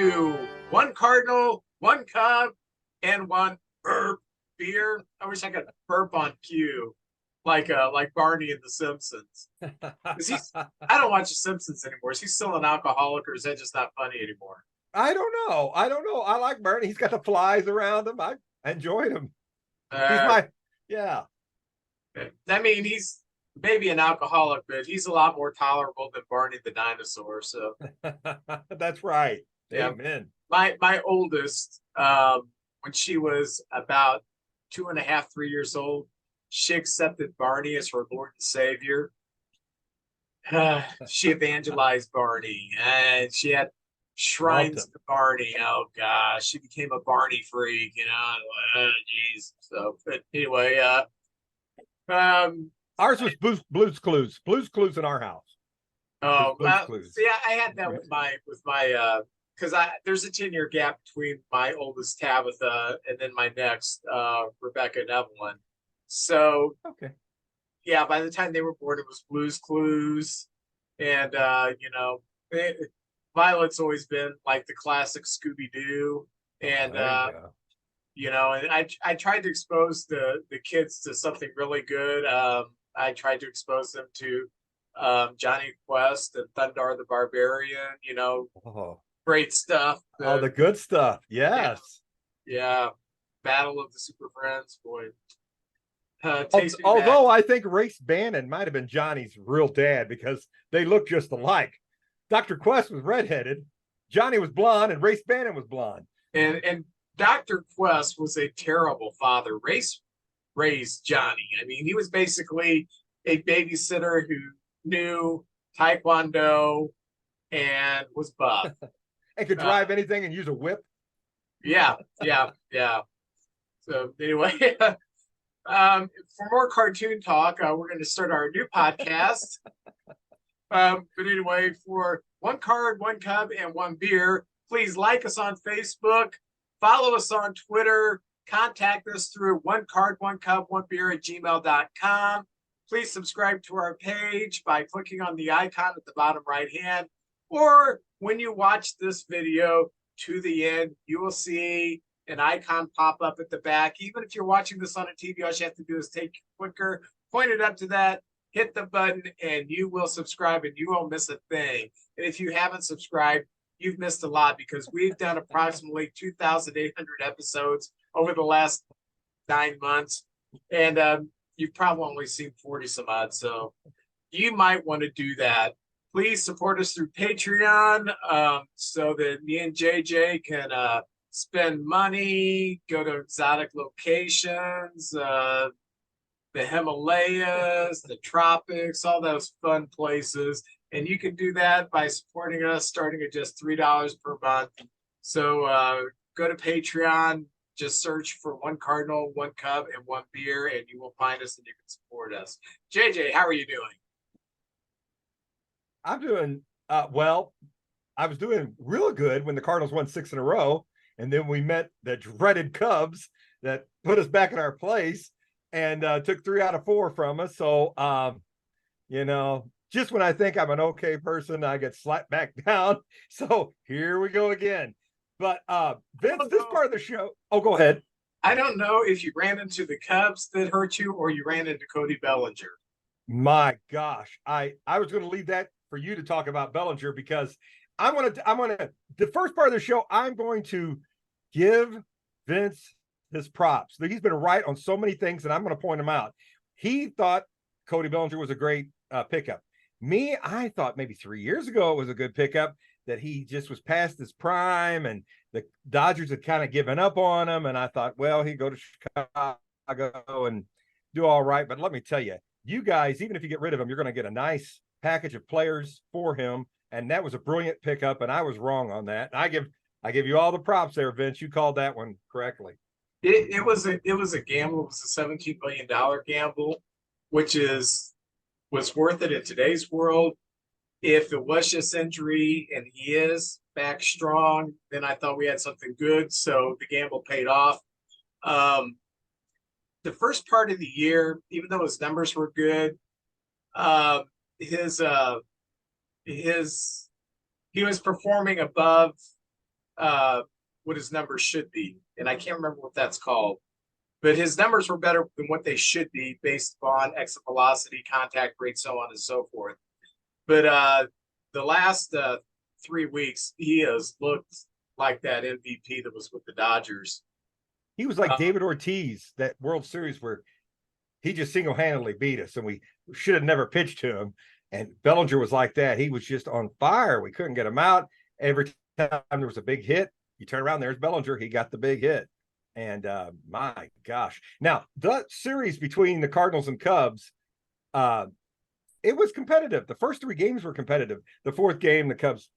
to one Cardinal, one Cub, and one burp beer. I wish I could burp on cue, like Barney in The Simpsons. I don't watch The Simpsons anymore. Is he still an alcoholic, or is that just not funny anymore? I don't know. I like Bernie. He's got the flies around him. I enjoyed him. He's yeah. I mean, he's maybe an alcoholic, but he's a lot more tolerable than Barney the dinosaur. So That's right. yeah. Amen. My oldest, when she was about 2.5, 3 years old, she accepted Barney as her Lord and Savior. She evangelized Barney, and she had shrines to Barney. Oh gosh, she became a Barney freak, geez. So, but anyway, ours was Blue's Clues. Blue's Clues in our house. Oh, see, I had that with my because there's a 10-year gap between my oldest Tabitha and then my next Rebecca and Evelyn. So okay, yeah, by the time they were born, it was Blue's Clues, and Violet's always been like the classic Scooby Doo, and and I tried to expose the kids to something really good. I tried to expose them to Johnny Quest and Thundar the Barbarian. Great stuff. The good stuff. Yes. Yeah. Battle of the Super Friends, boy. Although I think Race Bannon might have been Johnny's real dad because they look just alike. Dr. Quest was redheaded, Johnny was blonde, and Race Bannon was blonde. And Dr. Quest was a terrible father. Race raised Johnny. I mean, he was basically a babysitter who knew Taekwondo and was buff. And could drive anything and use a whip. Yeah. So anyway, for more cartoon talk, we're going to start our new podcast. But anyway, for one card, one cub, and one beer, please like us on Facebook, follow us on Twitter, contact us through one card, one cub, one beer at gmail.com. Please subscribe to our page by clicking on the icon at the bottom right hand, or when you watch this video to the end, you will see an icon pop up at the back. Even if you're watching this on a TV, all you have to do is take your clicker, point it up to that, hit the button, and you will subscribe, and you won't miss a thing. And if you haven't subscribed, you've missed a lot, because we've done approximately 2,800 episodes over the last 9 months, and you've probably only seen 40 some odd. So you might want to do that. Please support us through Patreon, so that me and JJ can spend money, go to exotic locations, the Himalayas, the tropics, all those fun places. And you can do that by supporting us starting at just $3 per month. So go to Patreon, just search for one Cardinal, one Cub, and one beer, and you will find us and you can support us. JJ, how are you doing? I'm doing well. I was doing real good when the Cardinals won 6 in a row, and then we met the dreaded Cubs that put us back in our place and took 3 out of 4 from us. So just when I think I'm an okay person, I get slapped back down. So here we go again. But Vince, this part of the show. Oh, go ahead. I don't know if you ran into the Cubs that hurt you or you ran into Cody Bellinger. My gosh, I was going to leave that for you to talk about Bellinger, because I'm gonna the first part of the show, I'm going to give Vince his props. He's been right on so many things, and I'm going to point him out. He thought Cody Bellinger was a great pickup. Me, I thought maybe 3 years ago it was a good pickup, that he just was past his prime, and the Dodgers had kind of given up on him. And I thought, well, he'd go to Chicago and do all right. But let me tell you, you guys, even if you get rid of him, you're going to get a nice package of players for him. And that was a brilliant pickup, and I was wrong on that. I give you all the props there, Vince. You called that one correctly. It was a gamble. It was a $17 million gamble, which was worth it in today's world. If it was just injury and he is back strong, then I thought we had something good. So the gamble paid off. The first part of the year, even though his numbers were good, he was performing above what his numbers should be, and I can't remember what that's called. But his numbers were better than what they should be based upon exit velocity, contact rate, so on and so forth. But the last 3 weeks, he has looked like that MVP that was with the Dodgers. He was like David Ortiz, that World Series where he just single-handedly beat us, and we should have never pitched to him. And Bellinger was like that. He was just on fire. We couldn't get him out. Every time there was a big hit, you turn around, there's Bellinger. He got the big hit. And my gosh. Now, the series between the Cardinals and Cubs, it was competitive. The first 3 games were competitive. The 4th game, the Cubs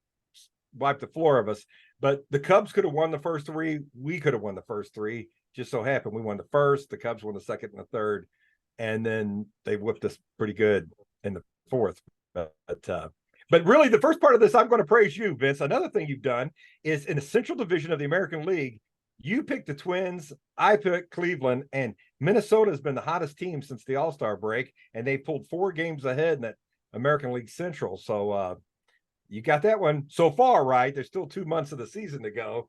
wiped the floor of us. But the Cubs could have won the first 3. We could have won the first 3. Just so happened we won the first. The Cubs won the second and the third. And then they whipped us pretty good in the 4th. But really, the first part of this, I'm going to praise you, Vince. Another thing you've done is in the Central Division of the American League, you picked the Twins, I picked Cleveland, and Minnesota has been the hottest team since the All-Star break, and they pulled 4 games ahead in that American League Central. So you got that one so far right. There's still 2 months of the season to go.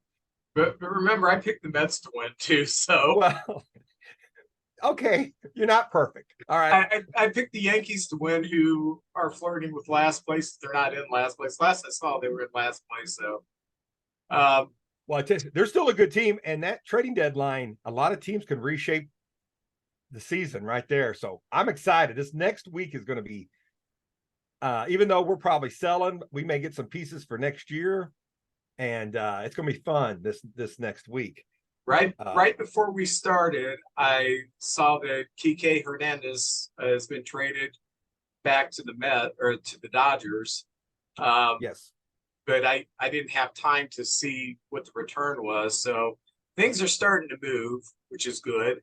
But remember, I picked the Mets to win too. So well, okay, you're not perfect. All right. I picked the Yankees to win, who are flirting with last place. They're not in last place. Last I saw, they were in last place. So, well, I tell you, they're still a good team, and that trading deadline, a lot of teams can reshape the season right there. So I'm excited. This next week is going to be, even though we're probably selling, we may get some pieces for next year, and it's going to be fun this next week. Right before we started, I saw that Kike Hernandez has been traded back to the Dodgers. Yes. But I didn't have time to see what the return was. So things are starting to move, which is good.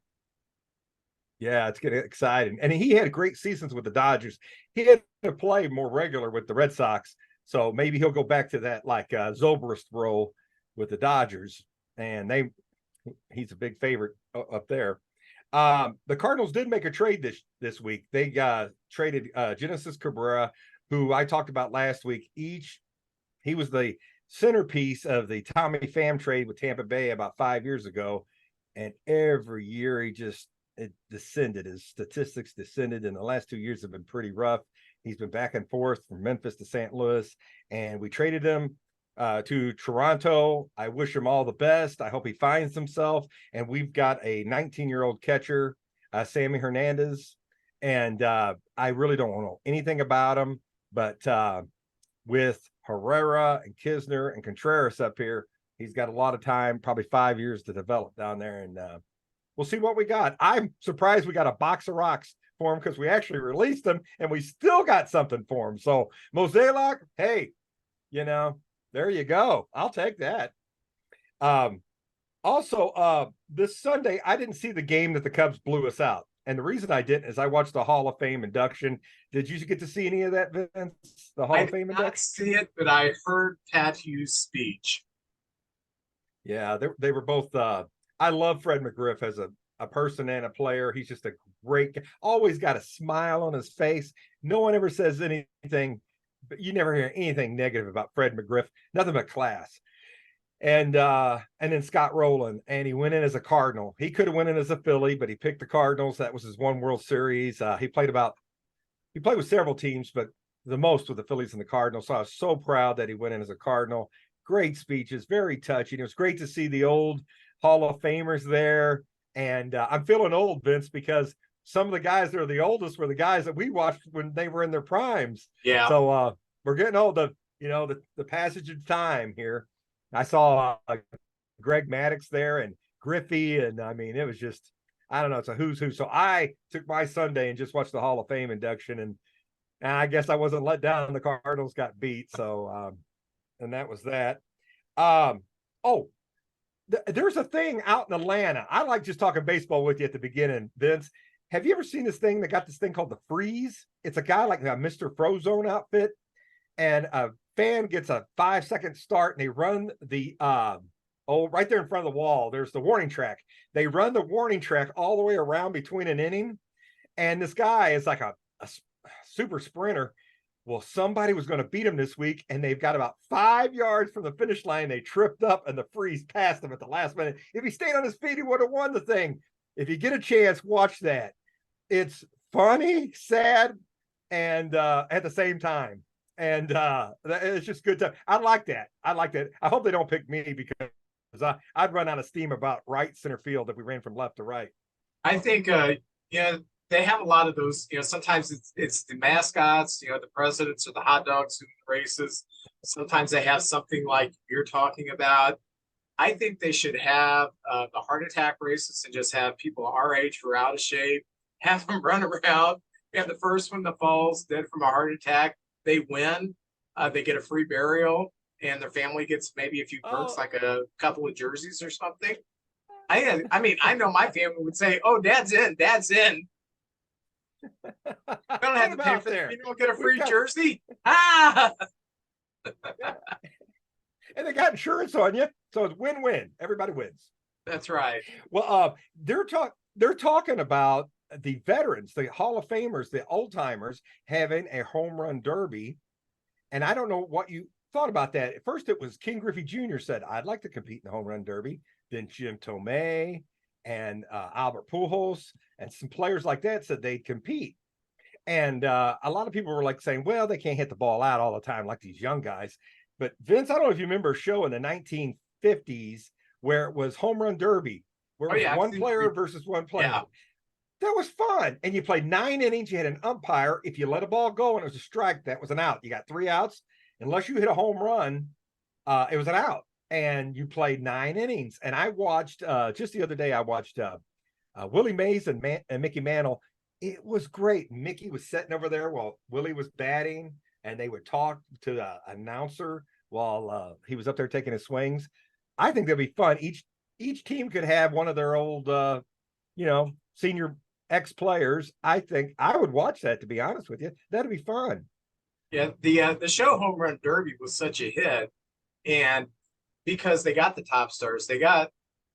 Yeah, it's getting exciting. And he had great seasons with the Dodgers. He had to play more regular with the Red Sox. So maybe he'll go back to that like Zobrist role with the Dodgers. And he's a big favorite up there. The Cardinals did make a trade this week. They traded Genesis Cabrera, who I talked about last week. He was the centerpiece of the Tommy Pham trade with Tampa Bay about 5 years ago. And every year it descended. His statistics descended, and the last 2 years have been pretty rough. He's been back and forth from Memphis to St. Louis, and we traded him to Toronto. I wish him all the best. I hope he finds himself. And we've got a 19-year-old catcher, Sammy Hernandez. And I really don't know anything about him, but with Herrera and Kisner and Contreras up here, he's got a lot of time, probably 5 years to develop down there. And we'll see what we got. I'm surprised we got a box of rocks for him because we actually released them and we still got something for him. So Mozeliak, hey, there you go. I'll take that. Also, this Sunday, I didn't see the game that the Cubs blew us out. And the reason I didn't is I watched the Hall of Fame induction. Did you get to see any of that, Vince? The Hall of Fame induction? I did not see it, but I heard Pat Hughes' speech. Yeah, they were both. I love Fred McGriff as a person and a player. He's just a great guy. Always got a smile on his face. No one ever says anything, but you never hear anything negative about Fred McGriff. Nothing but class. And then Scott Rowland, and he went in as a Cardinal. He could have went in as a Philly, but he picked the Cardinals. That was his one World Series. He played with several teams, but the most with the Phillies and the Cardinals. So I was so proud that he went in as a Cardinal. Great speeches, very touching. It was great to see the old Hall of Famers there. And I'm feeling old, Vince, because some of the guys that are the oldest were the guys that we watched when they were in their primes. Yeah. So we're getting old. The passage of time here. I saw Greg Maddux there and Griffey, and I mean, it was just, I don't know, it's a who's who. So I took my Sunday and just watched the Hall of Fame induction, and I guess I wasn't let down. The Cardinals got beat, so and that was that. There's a thing out in Atlanta. I like just talking baseball with you at the beginning, Vince. Have you ever seen this thing? They got this thing called the Freeze. It's a guy like a Mr. Frozone outfit, and a fan gets a 5-second start, and they run the right there in front of the wall. There's the warning track. They run the warning track all the way around between an inning, and this guy is like a super sprinter. Well, somebody was going to beat them this week, and they've got about 5 yards from the finish line. They tripped up, and the freeze passed them at the last minute. If he stayed on his feet, he would have won the thing. If you get a chance, watch that. It's funny, sad, and at the same time. And it's just good time. I like that. I like that. I hope they don't pick me because I'd run out of steam about right center field if we ran from left to right. I think, yeah, they have a lot of those. Sometimes it's the mascots, the presidents or the hot dogs in the races. Sometimes they have something like you're talking about. I think they should have the heart attack races and just have people our age who are out of shape, have them run around. And the first one that falls dead from a heart attack, they win. They get a free burial, and their family gets maybe a few perks, like a couple of jerseys or something. I mean, I know my family would say, "Oh, Dad's in, Dad's in." I don't have to pay for that. You don't get a free jersey. Ah! And they got insurance on you, so it's win-win. Everybody wins. That's right. Well, they're talking about the veterans, the Hall of Famers, the old timers having a home run derby, and I don't know what you thought about that. At first, it was King Griffey Jr. said, "I'd like to compete in the home run derby." Then Jim Tomei and Albert Pujols and some players like that said they'd compete. And a lot of people were like saying, well, they can't hit the ball out all the time like these young guys. But Vince, I don't know if you remember a show in the 1950s where it was home run derby, where it was one player versus one player. Yeah. That was fun. And you played 9 innings. You had an umpire. If you let a ball go and it was a strike, that was an out. You got 3 outs. Unless you hit a home run, it was an out. And you played 9 innings. And I watched, just the other day, I watched Willie Mays and Mickey Mantle. It was great. Mickey was sitting over there while Willie was batting, and they would talk to the announcer while he was up there taking his swings. I think that'd be fun. Each team could have one of their old, senior ex-players. I think I would watch that, to be honest with you. That'd be fun. Yeah, the show Home Run Derby was such a hit, and because they got the top stars, they got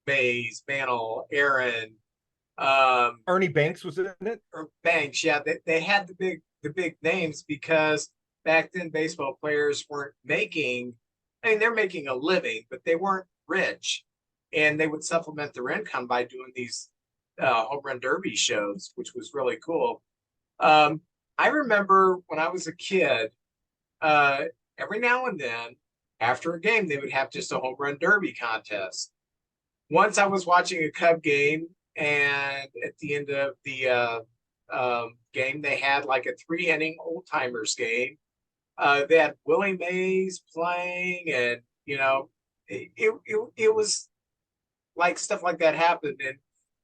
Mays, Mantle, Aaron, Ernie Banks was in it. Or Banks, yeah. They had the big names because back then baseball players weren't making. I mean, they're making a living, but they weren't rich, and they would supplement their income by doing these home run derby shows, which was really cool. I remember when I was a kid, every now and then, after a game, they would have just a home run derby contest. Once I was watching a Cub game, and at the end of the game, they had like a 3-inning old timers game. They had Willie Mays playing, and it was like stuff like that happened.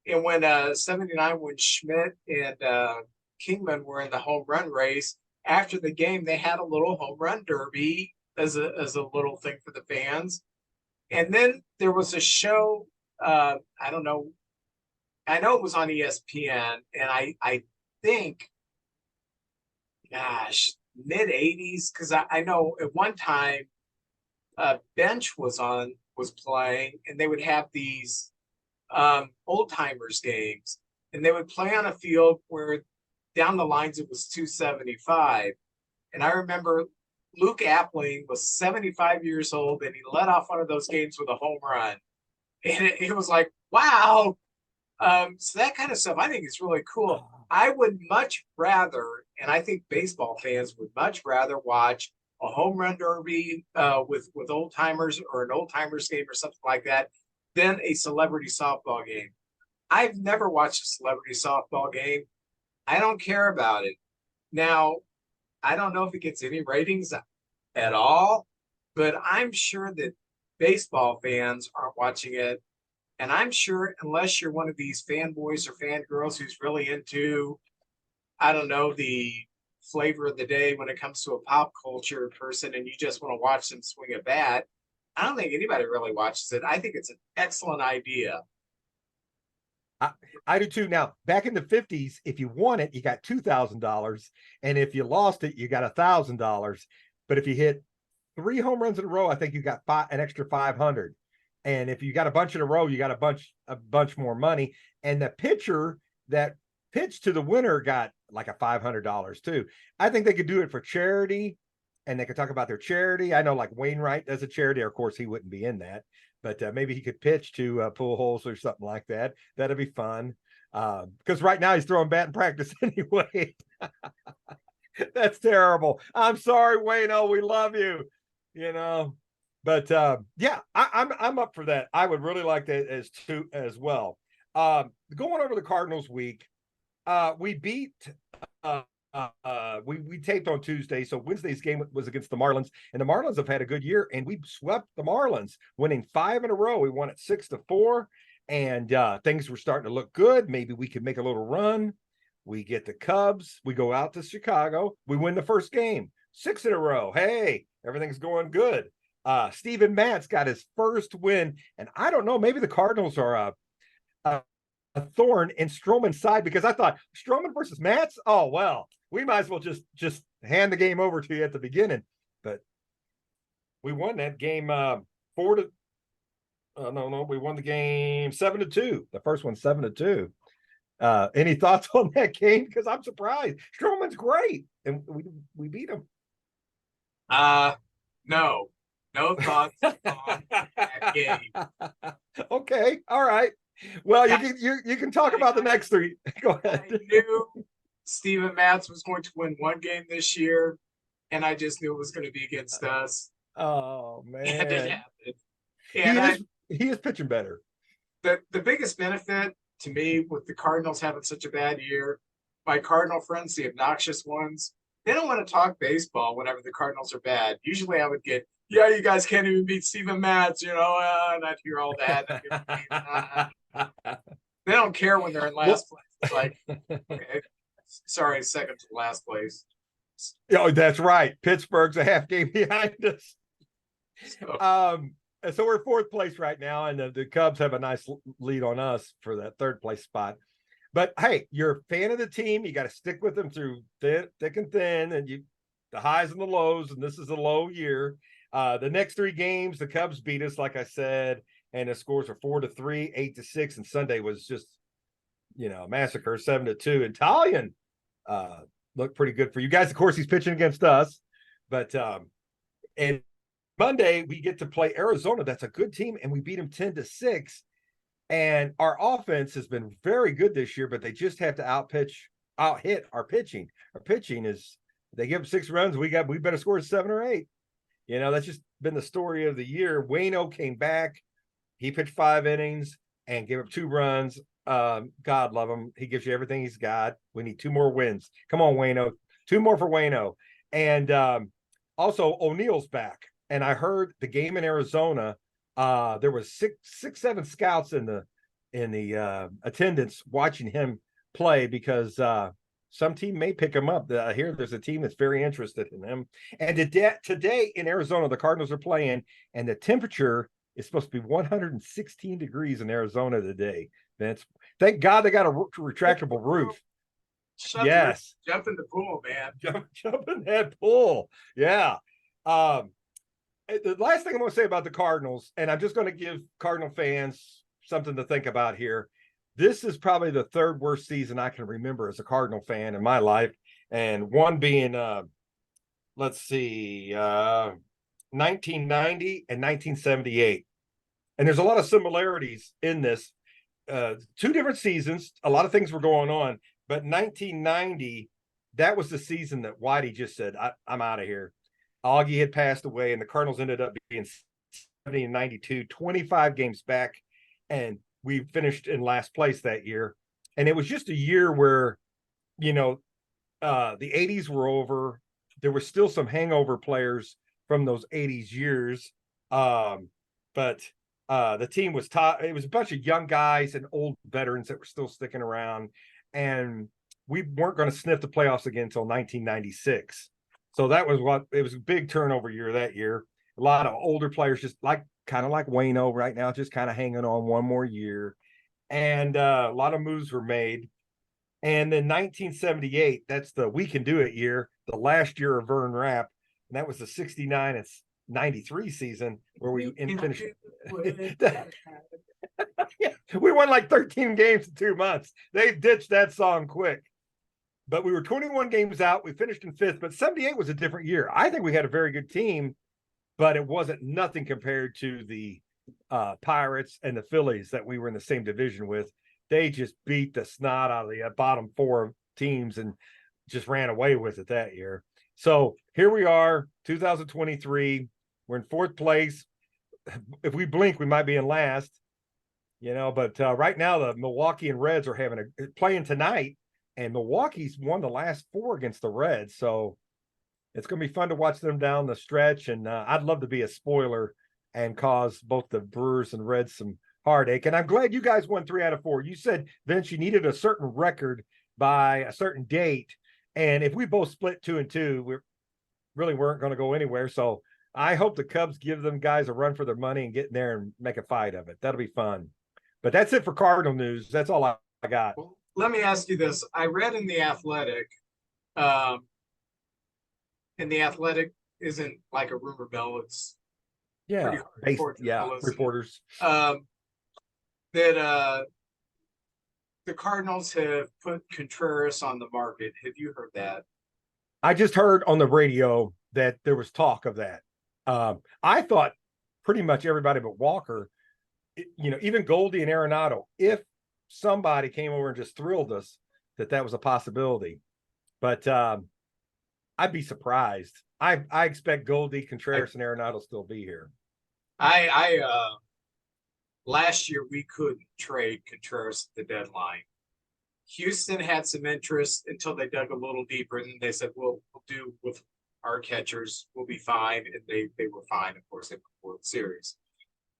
And when 79, when Schmidt and Kingman were in the home run race, after the game, they had a little home run derby as a little thing for the fans. And then there was a show, I don't know, I know it was on ESPN, and I think, gosh, mid 80s, because I know at one time Bench was playing, and they would have these old timers games, and they would play on a field where down the lines it was 275. And I remember Luke Appling was 75 years old, and he led off one of those games with a home run. And it was like, wow. So that kind of stuff I think is really cool. I would much rather, and I think baseball fans would much rather watch a home run derby with old timers, or an old timers game or something like that, than a celebrity softball game. I've never watched a celebrity softball game. I don't care about it. Now, I don't know if it gets any ratings at all, but I'm sure that baseball fans aren't watching it. And I'm sure, unless you're one of these fanboys or fangirls who's really into, I don't know, the flavor of the day when it comes to a pop culture person, and you just want to watch them swing a bat, I don't think anybody really watches it. I think it's an excellent idea. I do too. Now, back in the 50s, if you won it, you got $2,000. And if you lost it, you got $1,000. But if you hit 3 home runs in a row, I think you got an extra 500. And if you got a bunch in a row, you got a bunch more money. And the pitcher that pitched to the winner got like a $500 too. I think they could do it for charity, and they could talk about their charity. I know like Wainwright does a charity. Of course, he wouldn't be in that, but maybe he could pitch to Pool Holes or something like that. That'd be fun. Because right now he's throwing bat in practice anyway. That's terrible. I'm sorry, Wayno. We love you. But yeah, I'm up for that. I would really like that as well. Going over the Cardinals week, we beat we taped on Tuesday, so Wednesday's game was against the Marlins, and the Marlins have had a good year, and we swept the Marlins, winning 5 in a row. We won it 6-4, and things were starting to look good. Maybe we could make a little run. We get the Cubs. We go out to Chicago. We win the first game, 6 in a row. Hey, everything's going good. Steven Matz got his first win, and I don't know, maybe the Cardinals are a thorn in Stroman's side, because I thought Stroman versus Matz. Oh well, we might as well just hand the game over to you at the beginning. But we won that game 4-. No, we won the game 7-2. The first one 7-2. Any thoughts on that game? Because I'm surprised. Stroman's great, and we beat him. No thoughts on that game. Okay, all right. Well, you can talk about the next 3. Go ahead. I knew Steven Matz was going to win one game this year, and I just knew it was going to be against us. Oh man, and it happened. And he is pitching better. The biggest benefit to me with the Cardinals having such a bad year, my Cardinal friends, the obnoxious ones, they don't want to talk baseball whenever the Cardinals are bad. Usually I would get, yeah, you guys can't even beat Steven Matz, and I'd hear all that. They don't care when they're in last place. It's like, okay, sorry, second to last place. Oh, that's right. Pittsburgh's a half game behind us. So we're 4th place right now, and the Cubs have a nice lead on us for that 3rd place spot. But hey, you're a fan of the team. You got to stick with them through thick and thin, and the highs and the lows. And this is a low year. The next 3 games, the Cubs beat us, like I said, and the scores are 4-3, 8-6, and Sunday was just, massacre, 7-2. And Talion looked pretty good for you guys. Of course, he's pitching against us, but and Monday we get to play Arizona. That's a good team, and we beat them 10-6. And our offense has been very good this year, but they just have to out-hit our pitching. Our pitching is, they give up 6 runs, we better score 7 or 8. That's just been the story of the year. Wayno came back. He pitched 5 innings and gave up 2 runs. God love him. He gives you everything he's got. We need 2 more wins. Come on, Wayno. 2 more for Wayno. And also O'Neill's back. And I heard the game in Arizona, there was 7 scouts in the attendance watching him play, because some team may pick him up. I hear there's a team that's very interested in him. And today in Arizona, the Cardinals are playing, and the temperature is supposed to be 116 degrees in Arizona today. Vince, thank God they got a retractable roof. Yes, jump in the pool, man. Jump in that pool. Yeah. The last thing I'm going to say about the Cardinals, and I'm just going to give Cardinal fans something to think about here. This is probably the 3rd worst season I can remember as a Cardinal fan in my life. And one being, let's see, 1990 and 1978. And there's a lot of similarities in this. 2 different seasons. A lot of things were going on. But 1990, that was the season that Whitey just said, I'm out of here. Augie had passed away, and the Cardinals ended up being 70 and 92, 25 games back, and we finished in last place that year. And it was just a year where, the 80s were over. There were still some hangover players from those 80s years, but the team was it was a bunch of young guys and old veterans that were still sticking around, and we weren't going to sniff the playoffs again until 1996. So that was it was a big turnover year that year. A lot of older players, just kind of like Wayno right now, just kind of hanging on one more year. And a lot of moves were made. And then 1978, that's the We Can Do It year, the last year of Vern Rapp. And that was the 69 and 93 season where we finished. Yeah, we won like 13 games in 2 months. They ditched that song quick. but we were 21 games out. We finished in 5th, but 78 was a different year. I think we had a very good team, but it wasn't nothing compared to the Pirates and the Phillies that we were in the same division with. They just beat the snot out of the bottom 4 teams and just ran away with it that year. So here we are, 2023. We're in 4th place. If we blink, we might be in last, but right now the Milwaukee and Reds are playing tonight, and Milwaukee's won the last 4 against the Reds. So it's going to be fun to watch them down the stretch. And I'd love to be a spoiler and cause both the Brewers and Reds some heartache. And I'm glad you guys won 3 out of 4. You said, Vince, you needed a certain record by a certain date. And if we both split 2-2, we really weren't going to go anywhere. So I hope the Cubs give them guys a run for their money and get in there and make a fight of it. That'll be fun. But that's it for Cardinal news. That's all I got. Well, let me ask you this. I read in The Athletic, and The Athletic isn't like a rumor mill. It's reporters. That the Cardinals have put Contreras on the market. Have you heard that? I just heard on the radio that there was talk of that. I thought pretty much everybody but Walker, even Goldie and Arenado, if somebody came over and just thrilled us, that was a possibility. But I'd be surprised. I expect Goldie, Contreras, and Arenado still be here. Last year we couldn't trade Contreras at the deadline. Houston had some interest until they dug a little deeper, and then they said, we'll do with our catchers, we'll be fine. And they were fine. Of course, they won the World Series.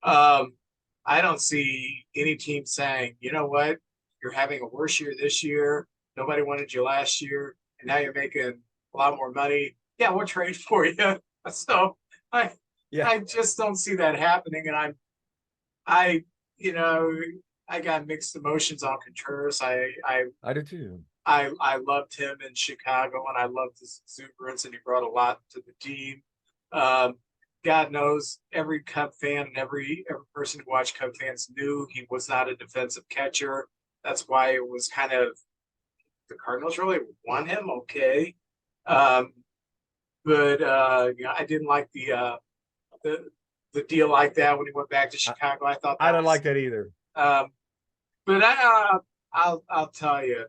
I don't see any team saying, you know what, you're having a worse year this year. Nobody wanted you last year, and now you're making a lot more money. Yeah, we'll trade for you. So I just don't see that happening. And I got mixed emotions on Contreras. I do too. I loved him in Chicago, and I loved his exuberance, and he brought a lot to the team. God knows every Cub fan and every person who watched Cub fans knew he was not a defensive catcher. That's why it was kind of the Cardinals really want him, okay. But I didn't like the deal like that when he went back to Chicago. I thought I don't like that either. But I'll tell you,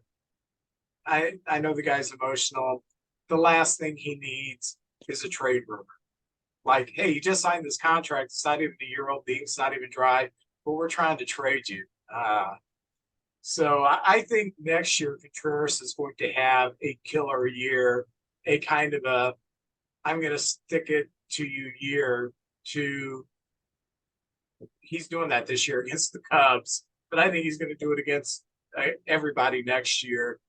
I know the guy's emotional. The last thing he needs is a trade rumor. Like, hey, you just signed this contract. It's not even a year old. The ink's not even dry, but we're trying to trade you. So I think next year Contreras is going to have a killer year, a kind of a I'm going to stick it to you year to. He's doing that this year against the Cubs, but I think he's going to do it against everybody next year,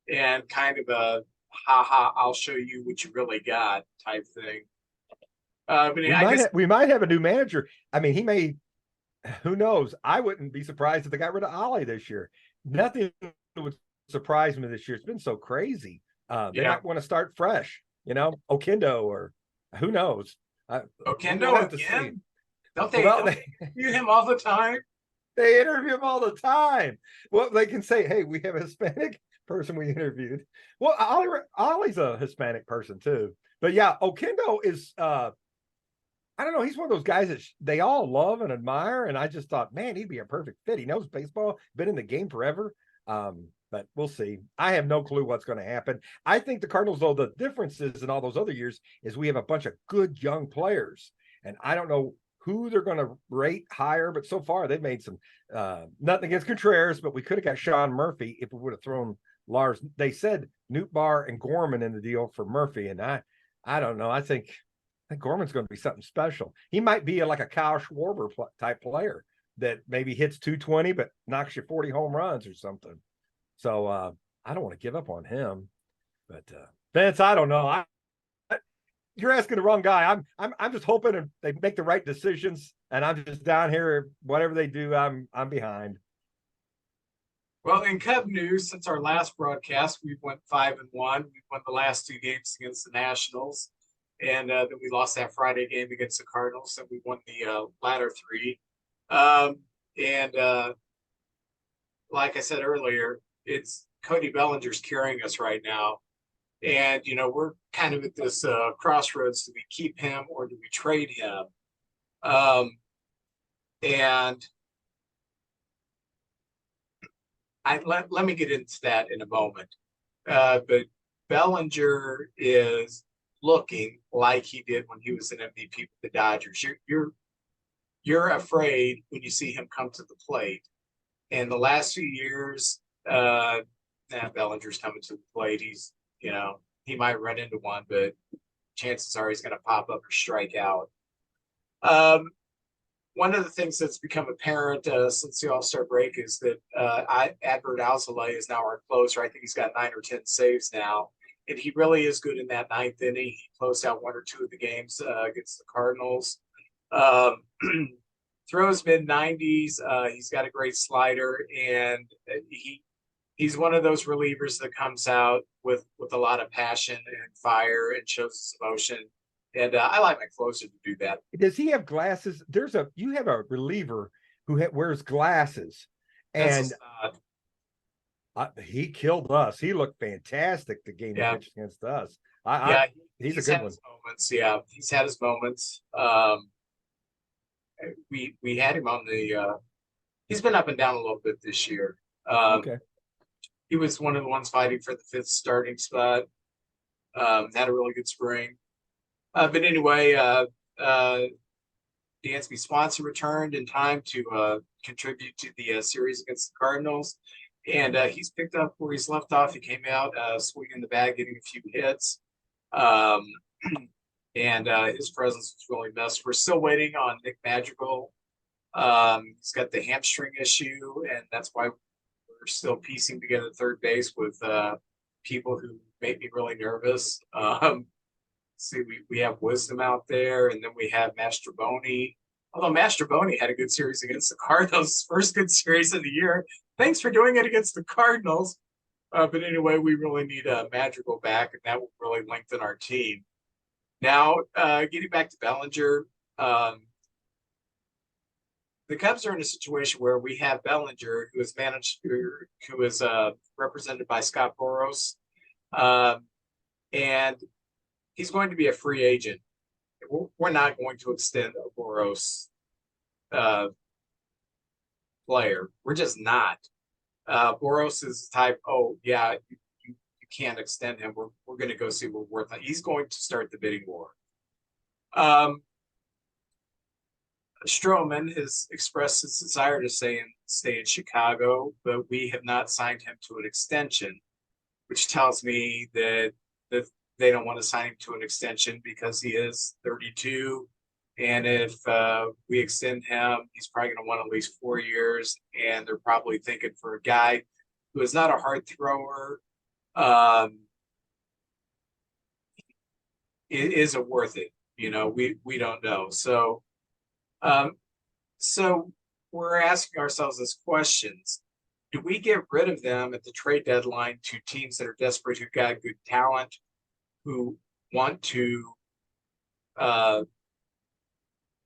and kind of a I'll show you what you really got type thing. But we might have a new manager. I mean, he may. Who knows? I wouldn't be surprised if they got rid of Ollie this year. Nothing would surprise me this year. It's been so crazy. They might want to start fresh. Oquendo, or who knows? Oquendo again? Don't they interview him all the time? They interview him all the time. Well, they can say, hey, we have a Hispanic person we interviewed. Well, Ollie's a Hispanic person too. But yeah, Oquendo is I don't know. He's one of those guys that they all love and admire. And I just thought, man, he'd be a perfect fit. He knows baseball, been in the game forever. But we'll see. I have no clue what's going to happen. I think the Cardinals, though, the differences in all those other years is we have a bunch of good young players. And I don't know who they're going to rate higher, but so far they've made some, nothing against Contreras, but we could have got Sean Murphy if we would have thrown Lars. They said Nootbaar and Gorman in the deal for Murphy. And I don't know. I think Gorman's going to be something special. He might be like a Kyle Schwarber type player that maybe hits 220, but knocks you 40 home runs or something. So I don't want to give up on him. But Vince, I don't know. You're asking the wrong guy. I'm just hoping they make the right decisions, and I'm just down here. Whatever they do, I'm behind. Well, in Cub news, since our last broadcast, we've went 5-1. We've won the last 2 games against the Nationals. And then we lost that Friday game against the Cardinals, and we won the latter 3. And like I said earlier, it's Cody Bellinger's carrying us right now. And, we're kind of at this crossroads. Do we keep him or do we trade him? And let me get into that in a moment. But Bellinger is looking like he did when he was an MVP with the Dodgers. You're afraid when you see him come to the plate. And the last few years, Bellinger's coming to the plate. He's, he might run into one, but chances are he's going to pop up or strike out. One of the things that's become apparent since the All-Star break is that Adbert Alzolay is now our closer. I think he's got 9 or 10 saves now. And he really is good in that 9th inning. He closed out 1 or 2 of the games against the Cardinals. Throws mid-90s. He's got a great slider, and he's one of those relievers that comes out with a lot of passion and fire and shows his emotion. And I like my closer to do that. Does he have glasses? You have a reliever who wears glasses, and he killed us. He looked fantastic the game he pitched against us. He's a good one. Moments. Yeah, he's had his moments. We had him on the. He's been up and down a little bit this year. Okay. He was one of the ones fighting for the 5th starting spot. Had a really good spring. But anyway, Dansby Swanson returned in time to contribute to the series against the Cardinals. And he's picked up where he's left off. He came out swinging the bat, getting a few hits. And his presence was really missed. We're still waiting on Nick Madrigal. He's got the hamstring issue, and that's why we're still piecing together third base with people who make me really nervous. See, we have Wisdom out there, and then we have Mastroboni. Although Mastroboni had a good series against the Cardinals, first good series of the year. Thanks for doing it against the Cardinals. But anyway, we really need Madrigal back, and that will really lengthen our team. Now, getting back to Bellinger, the Cubs are in a situation where we have Bellinger, who is represented by Scott Boras, and he's going to be a free agent. We're not going to extend a Boras player. We're just not. Boras is the type, you can't extend him. We're going to go see what we're worth. He's going to start the bidding war. Stroman has expressed his desire to stay in Chicago, but we have not signed him to an extension, which tells me that they don't want to sign him to an extension because he is 32. And if we extend him, he's probably going to want at least 4 years. And they're probably thinking for a guy who is not a hard thrower, is it worth it? We don't know. So we're asking ourselves these questions. Do we get rid of them at the trade deadline to teams that are desperate, who've got good talent, who want to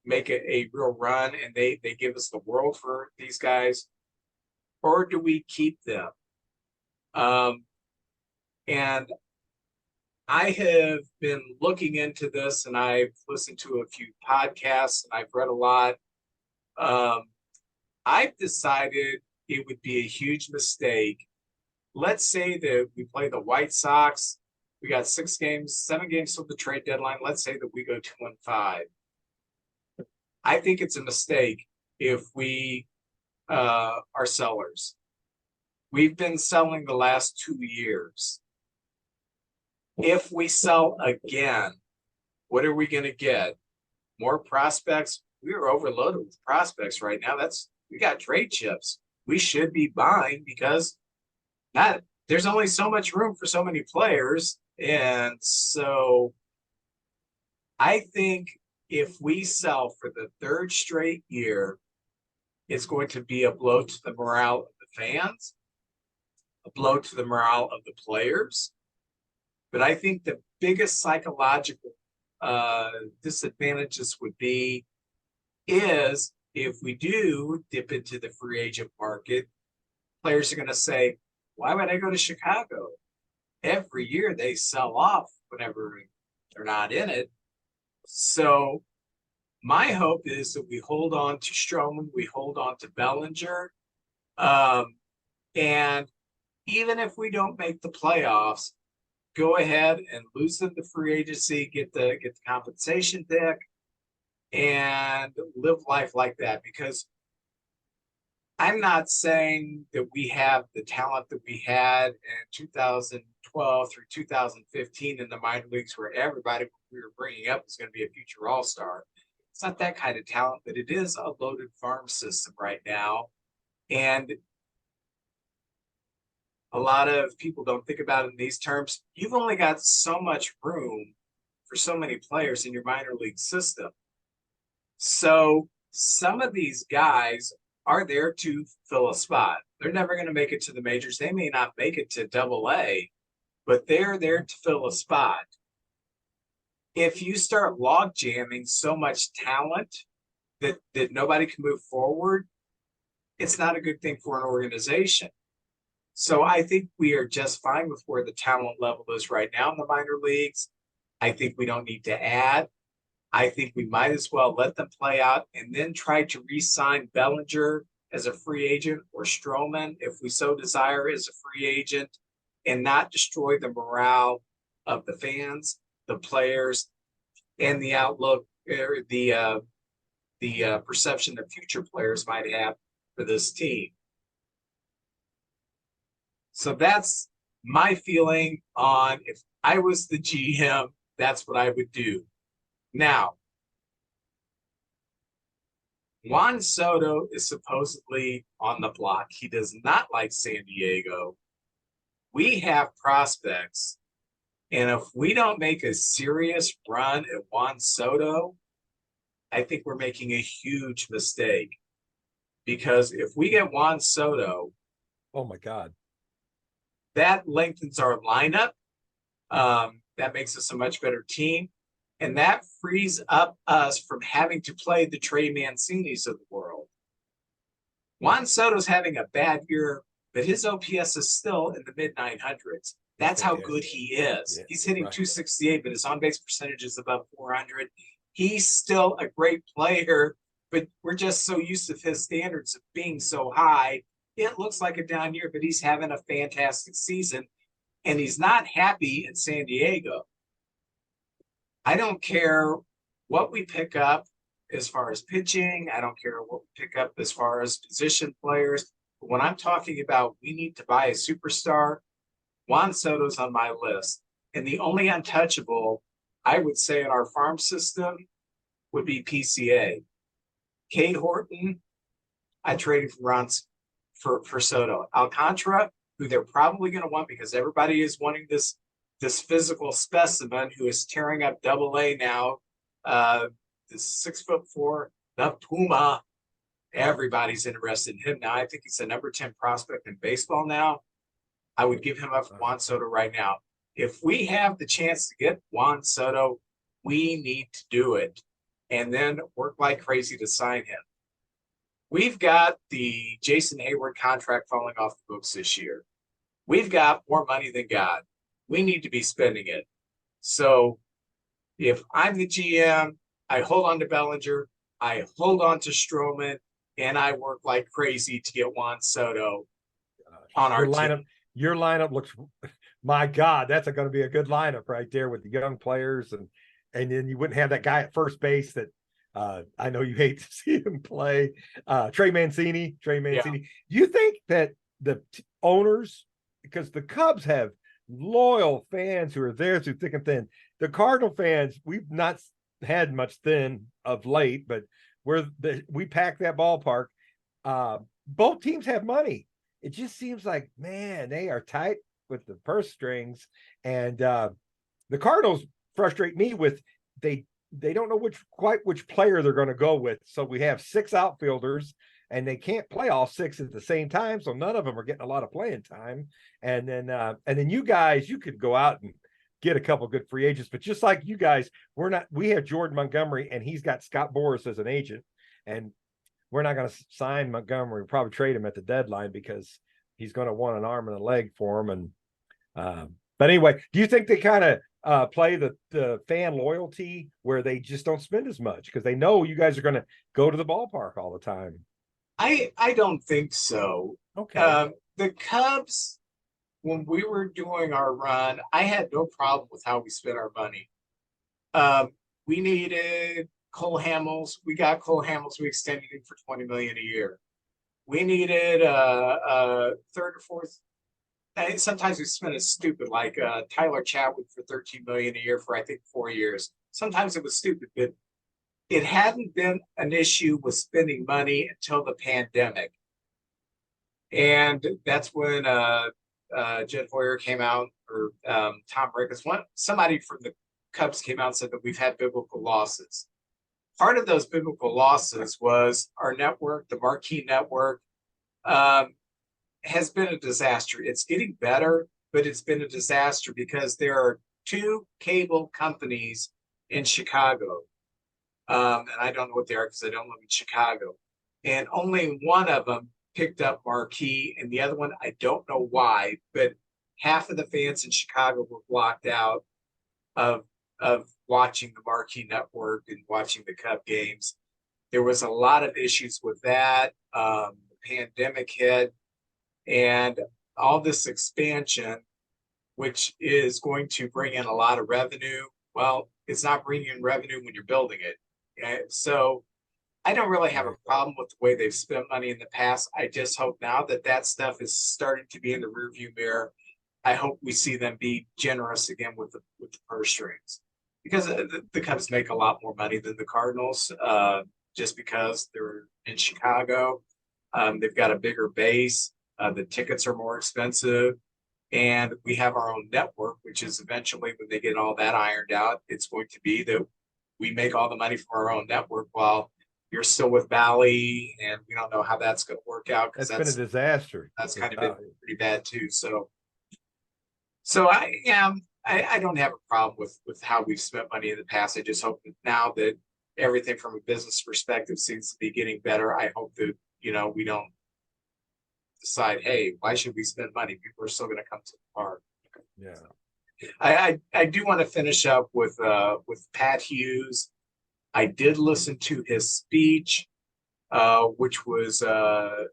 make a real run, and they give us the world for these guys? Or do we keep them? And I have been looking into this, and I've listened to a few podcasts, and I've read a lot. I've decided it would be a huge mistake. Let's say that we play the White Sox. We got 7 games till the trade deadline. Let's say that we go 2-5. I think it's a mistake if we are sellers. We've been selling the last 2 years. If we sell again, what are we going to get? More prospects? We are overloaded with prospects right now. We got trade chips. We should be buying because there's only so much room for so many players. And so I think if we sell for the 3rd straight year, it's going to be a blow to the morale of the fans, a blow to the morale of the players. But I think the biggest psychological disadvantages would be is if we do dip into the free agent market, players are going to say, Why would I go to Chicago? Every year they sell off whenever they're not in it. So my hope is that we hold on to Stroman, we hold on to Bellinger, and even if we don't make the playoffs, go ahead and lose them to free agency, get the compensation pick, and live life like that. Because I'm not saying that we have the talent that we had in 2012 through 2015 in the minor leagues, where everybody we were bringing up is going to be a future all-star. It's not that kind of talent, but it is a loaded farm system right now. And a lot of people don't think about it in these terms. You've only got so much room for so many players in your minor league system. So some of these guys are there to fill a spot. They're never going to make it to the majors. They may not make it to AA, but they're there to fill a spot. If you start log jamming so much talent that nobody can move forward, it's not a good thing for an organization. So I think we are just fine with where the talent level is right now in the minor leagues. I think we don't need to add. I think we might as well let them play out and then try to re-sign Bellinger as a free agent, or Stroman, if we so desire, as a free agent, and not destroy the morale of the fans, the players, and the outlook, or the perception that future players might have for this team. So that's my feeling on, if I was the GM, that's what I would do. Now, Juan Soto is supposedly on the block. He does not like San Diego. We have prospects, and if we don't make a serious run at Juan Soto, I think we're making a huge mistake. Because if we get Juan Soto, oh my God, that lengthens our lineup. That makes us a much better team. And that frees up us from having to play the Trey Mancinis of the world. Juan Soto's having a bad year, but his OPS is still in the mid 900s. That's how good he is. Yeah, he's hitting 268, but his on-base percentage is above 400. He's still a great player, but we're just so used to his standards of being so high. It looks like a down year, but he's having a fantastic season, and he's not happy in San Diego. I don't care what we pick up as far as pitching. I don't care what we pick up as far as position players. But when I'm talking about we need to buy a superstar, Juan Soto's on my list. And the only untouchable, I would say, in our farm system would be PCA. Cade Horton, I traded for Soto. Alcantara, who they're probably going to want because everybody is wanting this physical specimen who is tearing up AA now, this 6'4", the Puma. Everybody's interested in him now. I think he's a number 10 prospect in baseball now. I would give him up for Juan Soto right now. If we have the chance to get Juan Soto, we need to do it and then work like crazy to sign him. We've got the Jason Hayward contract falling off the books this year. We've got more money than God. We need to be spending it. So if I'm the GM, I hold on to Bellinger, I hold on to Stroman, and I work like crazy to get Juan Soto on our lineup. team. Your lineup looks, my God, that's going to be a good lineup right there with the young players. And then you wouldn't have that guy at first base that I know you hate to see him play. Trey Mancini. Yeah. Do you think that the owners, because the Cubs have loyal fans who are there through thick and thin. The Cardinal fans, we've not had much thin of late, but we pack that ballpark. Both teams have money. It just seems like, man, they are tight with the purse strings. And the Cardinals frustrate me with they don't know which player they're going to go with. So we have 6 outfielders, and they can't play all 6 at the same time. So none of them are getting a lot of playing time. And then you guys, you could go out and get a couple good free agents, but just like you guys, we have Jordan Montgomery, and he's got Scott Boras as an agent, and we're not going to sign Montgomery. We'll probably trade him at the deadline because he's going to want an arm and a leg for him. And but anyway, do you think they kind of play the fan loyalty where they just don't spend as much because they know you guys are going to go to the ballpark all the time? I don't think so. Okay. The Cubs, when we were doing our run, I had no problem with how we spent our money. We needed Cole Hamels. We got Cole Hamels. We extended him for $20 million a year. We needed third or fourth. And sometimes we spent it stupid, like Tyler Chatwood for $13 million a year for I think 4 years. Sometimes it was stupid, but it hadn't been an issue with spending money until the pandemic. And that's when Jed Hoyer came out, or Tom Ricketts, somebody from the Cubs came out and said that we've had biblical losses. Part of those biblical losses was our network, the Marquee Network, has been a disaster. It's getting better, but it's been a disaster because there are 2 cable companies in Chicago. And I don't know what they are because I don't live in Chicago. And only one of them picked up Marquee, and the other one, I don't know why, but half of the fans in Chicago were blocked out of watching the Marquee Network and watching the Cub games. There was a lot of issues with that. The pandemic hit, and all this expansion, which is going to bring in a lot of revenue. Well, it's not bringing in revenue when you're building it. So I don't really have a problem with the way they've spent money in the past. I just hope now that that stuff is starting to be in the rearview mirror. I hope we see them be generous again with the purse strings, because the Cubs make a lot more money than the Cardinals, just because they're in Chicago. They've got a bigger base. The tickets are more expensive, and we have our own network, which is eventually, when they get all that ironed out, it's going to be that we make all the money from our own network while you're still with Bally, and we don't know how that's going to work out because That's been a disaster. That's kind of been pretty bad too. So I don't have a problem with how we've spent money in the past. I just hope that now that everything from a business perspective seems to be getting better, I hope that, we don't decide, hey, why should we spend money? People are still going to come to the park. Yeah. I do want to finish up with Pat Hughes. I did listen to his speech, which was a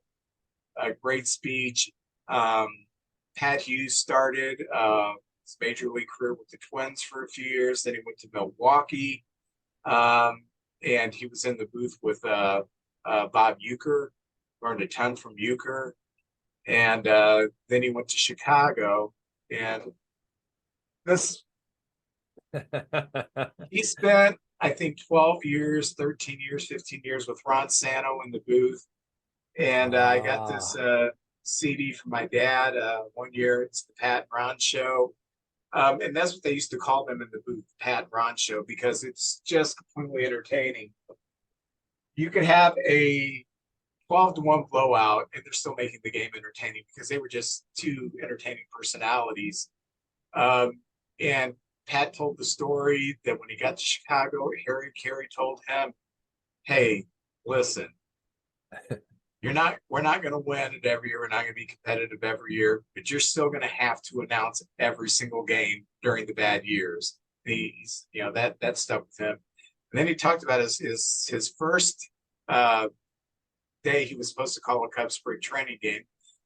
great speech. Pat Hughes started his major league career with the Twins for a few years. Then he went to Milwaukee, and he was in the booth with Bob Uecker, learned a ton from Uecker. And then he went to Chicago, and he spent, I think, 12 years, 13 years, 15 years with Ron Santo in the booth. And I got this CD from my dad 1 year. It's the Pat and Ron Show. And that's what they used to call them in the booth, the Pat and Ron Show, because it's just completely entertaining. You could have a 12-1 blowout, and they're still making the game entertaining because they were just 2 entertaining personalities. And Pat told the story that when he got to Chicago, Harry Carey told him, hey, listen, we're not going to win it every year. We're not going to be competitive every year, but you're still going to have to announce every single game during the bad years. He's, that stuck with him. And then he talked about his first day he was supposed to call a Cubs spring training game,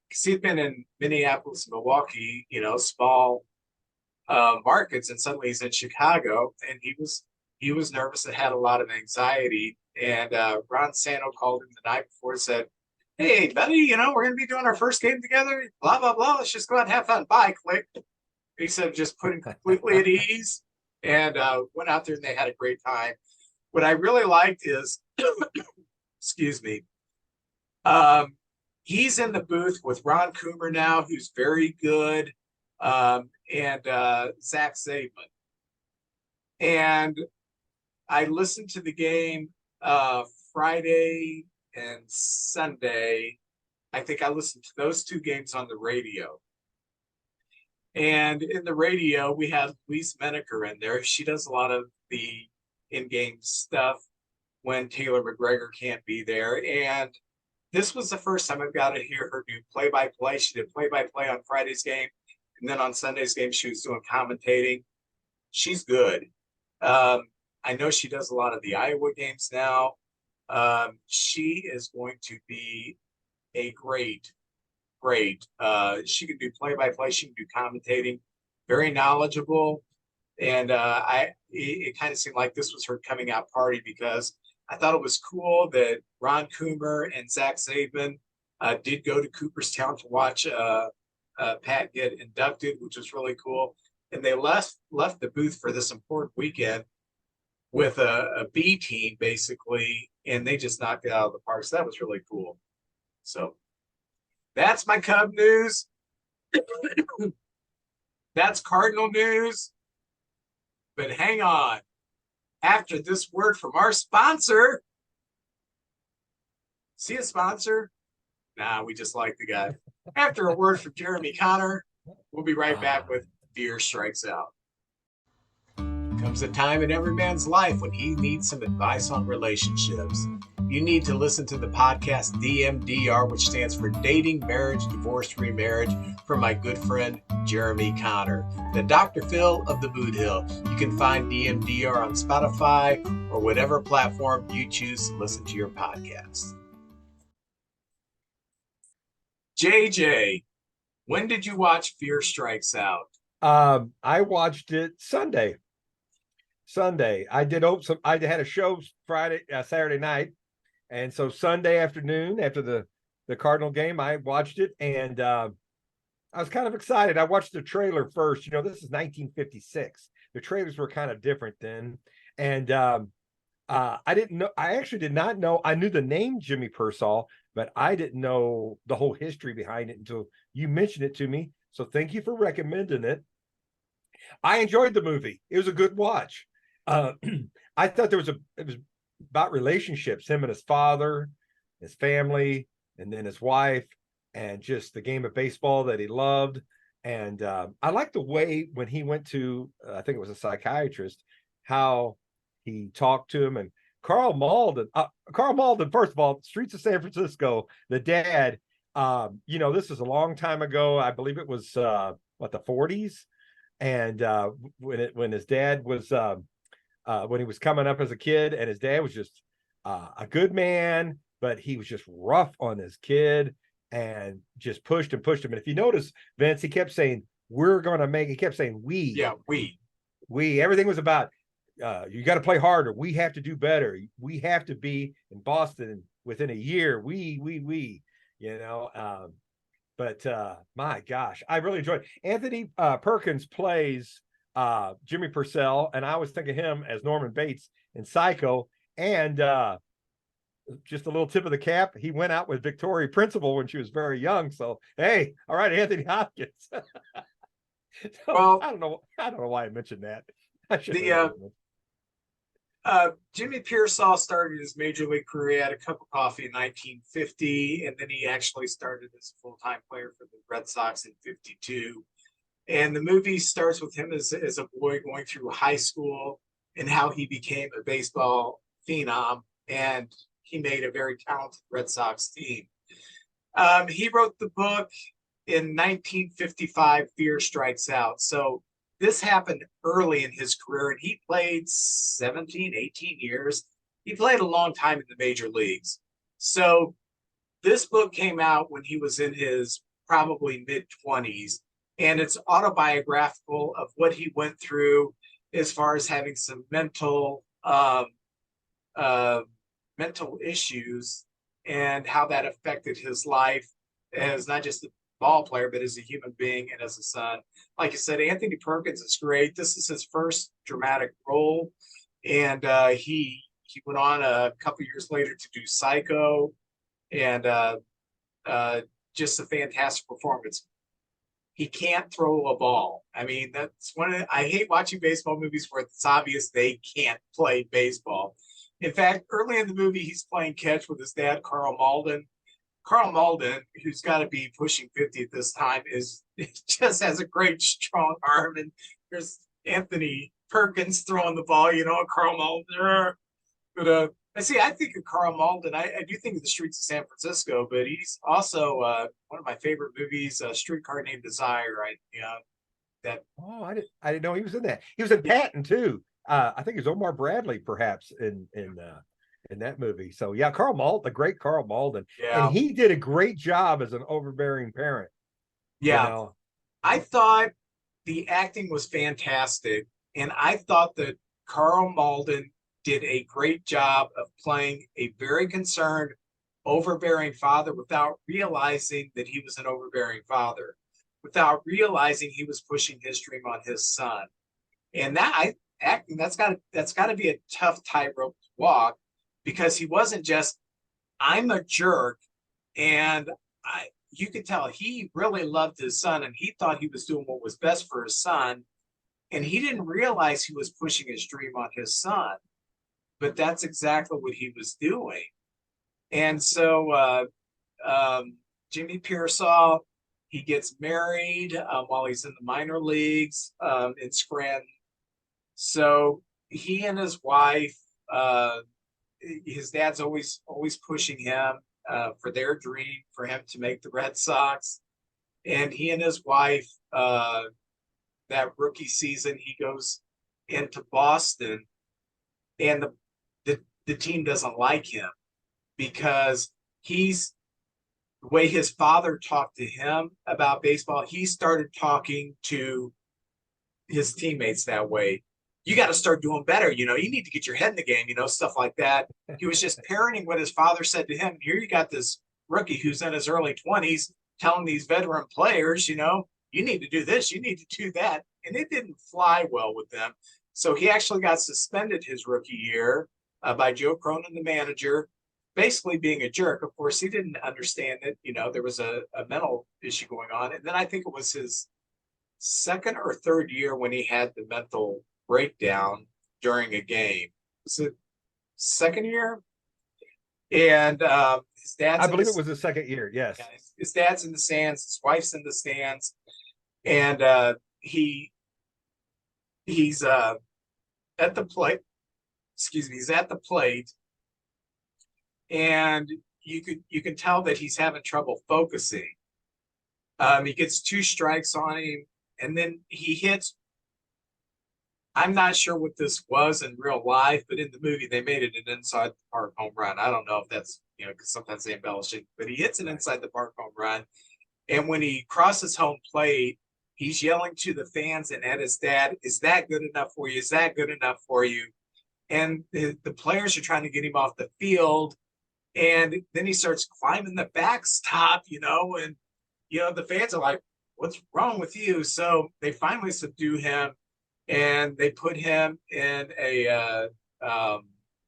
because he'd been in Minneapolis and Milwaukee, small markets, and suddenly he's in Chicago, and he was nervous and had a lot of anxiety. And Ron Santo called him the night before and said, hey, buddy, we're going to be doing our first game together, blah, blah, blah. Let's just go out and have fun. Bye, click. He said, just put him completely at ease, and went out there, and they had a great time. What I really liked is, excuse me, he's in the booth with Ron Coomer now, who's very good, and Zach Zaidman. And I listened to the game Friday and Sunday. I think I listened to those 2 games on the radio. And in the radio, we have Louise Menaker in there. She does a lot of the in-game stuff when Taylor McGregor can't be there. And this was the first time I've got to hear her do play-by-play. She did play-by-play on Friday's game, and then on Sunday's game, she was doing commentating. She's good. I know she does a lot of the Iowa games now. She is going to be a great. She can do play-by-play. She can do commentating. Very knowledgeable. And it kind of seemed like this was her coming out party, because I thought it was cool that Ron Coomer and Zach Zabin did go to Cooperstown to watch Pat get inducted, which was really cool. And they left the booth for this important weekend with a B team, basically, and they just knocked it out of the park. So that was really cool. So that's my Cub news. That's Cardinal news. But hang on. After this word from our sponsor. See a sponsor? Nah, we just like the guy. After a word from Jeremy Connor, we'll be right back with Fear Strikes Out. Comes a time in every man's life when he needs some advice on relationships. You need to listen to the podcast DMDR, which stands for Dating, Marriage, Divorce, Remarriage, from my good friend Jeremy Connor, the Dr. Phil of the Boot Hill. You can find DMDR on Spotify or whatever platform you choose to listen to your podcast. JJ, when did you watch Fear Strikes Out? I watched it Sunday. I did I had a show Saturday night, and so Sunday afternoon after the Cardinal game, I watched it, and I was kind of excited. I watched the trailer first. You know, this is 1956. The trailers were kind of different then, and I didn't know. I actually did not know. I knew the name Jimmy Pearsall, but I didn't know the whole history behind it until you mentioned it to me. So thank you for recommending it. I enjoyed the movie. It was a good watch. I thought it was about relationships, him and his father, his family, and then his wife, and just the game of baseball that he loved. And I liked the way when he went to, I think it was a psychiatrist, how he talked to him. And Carl Malden, first of all, Streets of San Francisco, the dad, this is a long time ago. I believe it was the 40s. And when his dad was when he was coming up as a kid, and his dad was just a good man, but he was just rough on his kid and just pushed him. And if you notice, Vince, he kept saying, he kept saying, we. Yeah, we. Everything was about, you got to play harder. We have to do better. We have to be in Boston within a year. We. But my gosh, I really enjoyed it. Anthony Perkins plays Jimmy Purcell, and I always think of him as Norman Bates in Psycho. And just a little tip of the cap, he went out with Victoria Principal when she was very young. So hey, all right, Anthony Hopkins. Well, I don't know why I mentioned that. I should. Jimmy Pearsall started his major league career at a cup of coffee in 1950, and then he actually started as a full-time player for the Red Sox in 52. And the movie starts with him as a boy going through high school and how he became a baseball phenom, and he made a very talented Red Sox team. He wrote the book in 1955, Fear Strikes Out. So this happened early in his career, and he played 17, 18 years. He played a long time in the major leagues. So this book came out when he was in his probably mid-20s, and it's autobiographical of what he went through as far as having some mental issues and how that affected his life as not just a ball player, but as a human being and as a son. Like I said, Anthony Perkins is great. This is his first dramatic role, and he went on a couple years later to do Psycho, and just a fantastic performance. He can't throw a ball. I mean, that's I hate watching baseball movies where it's obvious they can't play baseball. In fact, early in the movie, he's playing catch with his dad, Carl Malden. Carl Malden, who's got to be pushing 50 at this time, just has a great strong arm. And there's Anthony Perkins throwing the ball, Carl Malden. But I see. I think of Carl Malden. I do think of the Streets of San Francisco, but he's also one of my favorite movies, Streetcar Named Desire. That. Oh, I didn't know he was in that. He was in Patton too. I think it was Omar Bradley, perhaps in that movie. So yeah, Carl Malden, the great Carl Malden, and Yeah, he did a great job as an overbearing parent. You yeah. know, I thought the acting was fantastic, and I thought that Carl Malden did a great job of playing a very concerned, overbearing father without realizing that he was an overbearing father, without realizing he was pushing his dream on his son. And acting that's got to be a tough tightrope to walk, because he wasn't just I'm a jerk, and you could tell he really loved his son and he thought he was doing what was best for his son, and he didn't realize he was pushing his dream on his son, but that's exactly what he was doing. And so Jimmy Pearsall, he gets married while he's in the minor leagues in Scranton. So he and his wife, his dad's always pushing him for their dream for him to make the Red Sox. And he and his wife, that rookie season, he goes into Boston, and the team doesn't like him because he's the way his father talked to him about baseball. He started talking to his teammates that way. You got to start doing better. You need to get your head in the game, stuff like that. He was just parroting what his father said to him. And here you got this rookie who's in his early 20s telling these veteran players, you need to do this, you need to do that. And it didn't fly well with them. So he actually got suspended his rookie year by Joe Cronin, the manager, basically being a jerk. Of course, he didn't understand that, there was a mental issue going on. And then I think it was his second or third year when he had the mental breakdown during a game. Was it second year? And his dad's I believe it was the second year. Yes. Yeah, his dad's in the stands, his wife's in the stands, and he's at the plate. Excuse me, he's at the plate, and you can tell that he's having trouble focusing. He gets two strikes on him, and then he hits. I'm not sure what this was in real life, but in the movie they made it an inside the park home run. I don't know if that's because sometimes they embellish it, but he hits an inside the park home run. And when he crosses home plate, he's yelling to the fans and at his dad, "Is that good enough for you? Is that good enough for you?" And the players are trying to get him off the field. And then he starts climbing the backstop, and the fans are like, "What's wrong with you?" So they finally subdue him, and they put him in a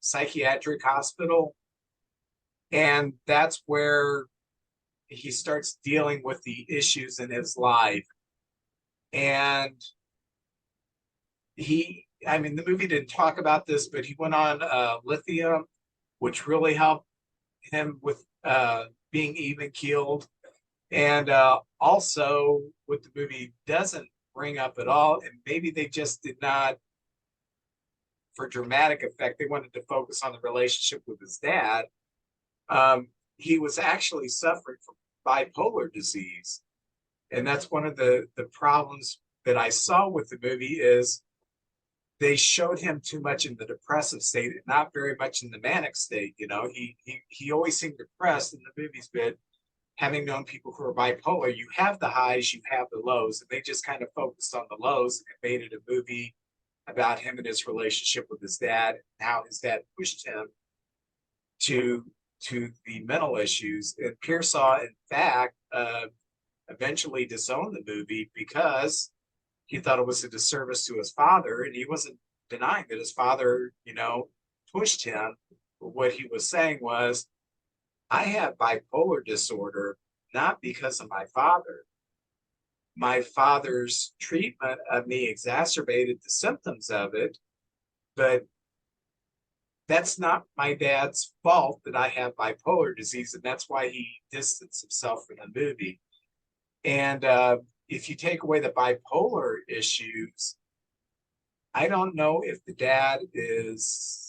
psychiatric hospital. And that's where he starts dealing with the issues in his life. And the movie didn't talk about this, but he went on lithium, which really helped him with being even keeled. And also, what the movie doesn't bring up at all, and maybe they just did not, for dramatic effect, they wanted to focus on the relationship with his dad. He was actually suffering from bipolar disease. And that's one of the problems that I saw with the movie is they showed him too much in the depressive state and not very much in the manic state. He always seemed depressed in the movies, but having known people who are bipolar, you have the highs, you have the lows, and they just kind of focused on the lows and made it a movie about him and his relationship with his dad, and how his dad pushed him to the mental issues. And Pearsall, in fact, eventually disowned the movie because he thought it was a disservice to his father, and he wasn't denying that his father, pushed him. But what he was saying was, I have bipolar disorder not because of my father. My father's treatment of me exacerbated the symptoms of it, but that's not my dad's fault that I have bipolar disease, and that's why he distanced himself from the movie. And if you take away the bipolar issues, I don't know if the dad is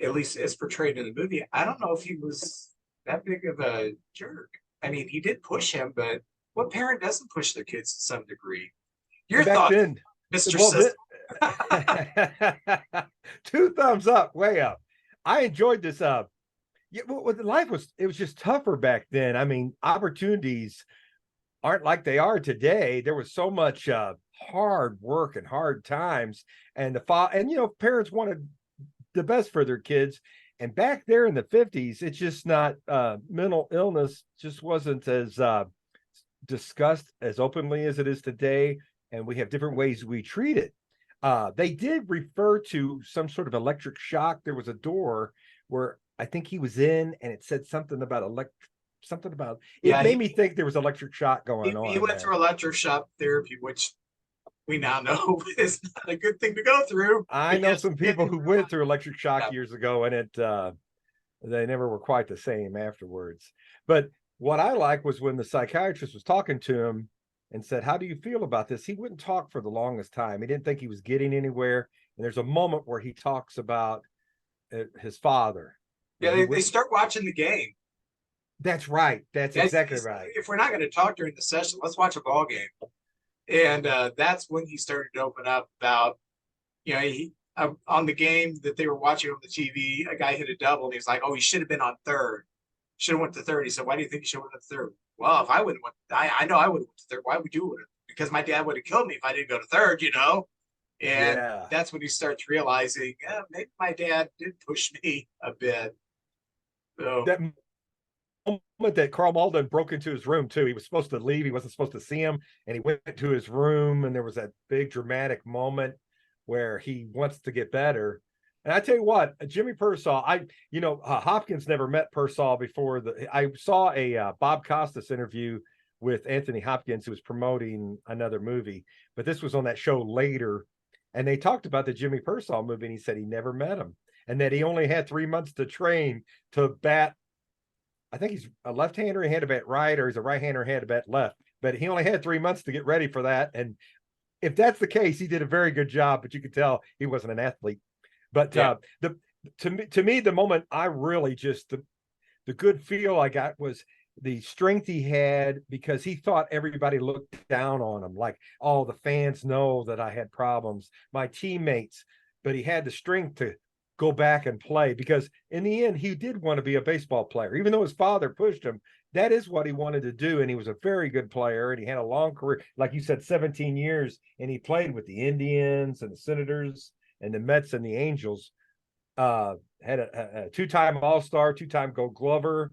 at least as portrayed in the movie, I don't know if he was that big of a jerk. I mean, he did push him, but what parent doesn't push their kids to some degree? Your And back thoughts, then, Mr. well, System. two thumbs up, way up. I enjoyed this. Yeah, well, life was, it was just tougher back then. I mean, opportunities aren't like they are today. There was so much hard work and hard times, and and parents wanted the best for their kids. And back there in the 50s, it's just not mental illness just wasn't as discussed as openly as it is today, and we have different ways we treat it. They did refer to some sort of electric shock. There was a door where I think he was in, and it said something about something about it. Yeah, made me think there was electric shock going he on went there. through electric shock therapy, which we now know is not a good thing to go through. I But know yes, some yeah, people who went through electric shock yeah. years ago, and they never were quite the same afterwards. But what I like was when the psychiatrist was talking to him and said, "How do you feel about this?" He wouldn't talk for the longest time. He didn't think he was getting anywhere. And there's a moment where he talks about his father. Yeah, He they would. start watching the game. That's right. That's exactly right. If we're not going to talk during the session, let's watch a ball game. And that's when he started to open up about, he on the game that they were watching on the TV, a guy hit a double, and he was like, "Oh, he should have been on third. Should have went to third." He said, "Why do you think he should have went to third?" Well, if I would have went, I know I would have went to third. Why would you would have? Because my dad would have killed me if I didn't go to third. And Yeah. that's when he starts realizing, maybe my dad did push me a bit. So That moment that Carl Malden broke into his room too. He was supposed to leave. He wasn't supposed to see him, and he went to his room, and there was that big dramatic moment where he wants to get better. And I tell you what, Jimmy Pearsall, Hopkins never met Pearsall before. I saw a Bob Costas interview with Anthony Hopkins, who was promoting another movie, but this was on that show later, and they talked about the Jimmy Pearsall movie, and he said he never met him, and that he only had 3 months to train to bat. I think he's a left-hander, he had to bat right, or he's a right-hander, he had to bat left, but he only had 3 months to get ready for that. And if that's the case, he did a very good job, but you could tell he wasn't an athlete. But yeah. To me, the moment I really just the good feel I got was the strength he had, because he thought everybody looked down on him, like, "Oh, the fans know that I had problems, my teammates," but he had the strength to go back and play, because in the end he did want to be a baseball player, even though his father pushed him. That is what he wanted to do, and he was a very good player, and he had a long career, like you said, 17 years, and he played with the Indians and the Senators and the Mets and the Angels. Had a two-time All-Star, two-time Gold Glover.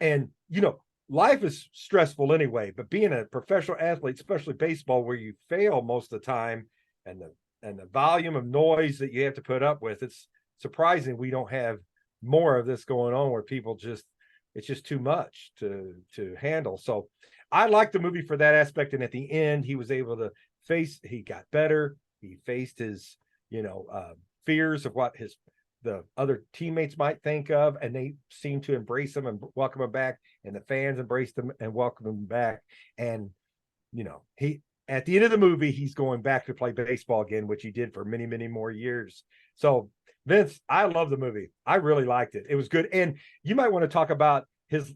And life is stressful anyway, but being a professional athlete, especially baseball, where you fail most of the time, and the volume of noise that you have to put up with, it's surprising we don't have more of this going on, where people it's just too much to handle. So I like the movie for that aspect. And at the end, he was able to he got better. He faced his, fears of what the other teammates might think of, and they seemed to embrace him and welcome him back, and the fans embraced him and welcomed him back. And he, at the end of the movie, he's going back to play baseball again, which he did for many, many more years. So Vince, I love the movie. I really liked it. It was good. And you might want to talk about his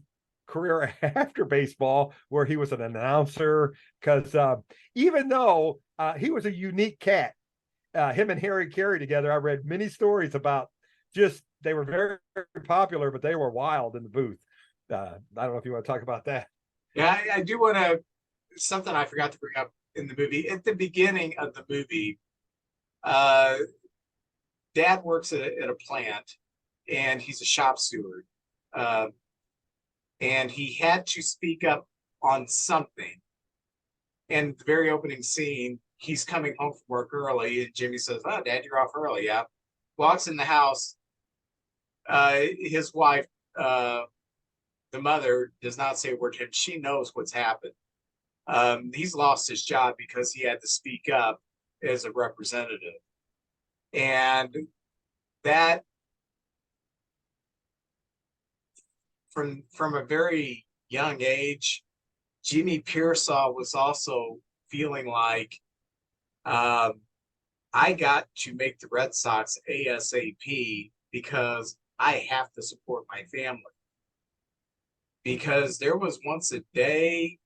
career after baseball, where he was an announcer, because even though he was a unique cat, him and Harry Carey together, I read many stories about they were very, very popular, but they were wild in the booth. I don't know if you want to talk about that. Yeah, I do want to, something I forgot to bring up in the movie. At the beginning of the movie, Dad works at a plant, and he's a shop steward. And he had to speak up on something. And the very opening scene, he's coming home from work early, and Jimmy says, "Oh, Dad, you're off early." Yeah. Walks in the house. His wife, the mother, does not say a word to him. She knows what's happened. He's lost his job because he had to speak up as a representative. And that, from a very young age, Jimmy Pearsall was also feeling like I got to make the Red Sox ASAP because I have to support my family. Because there was once a day,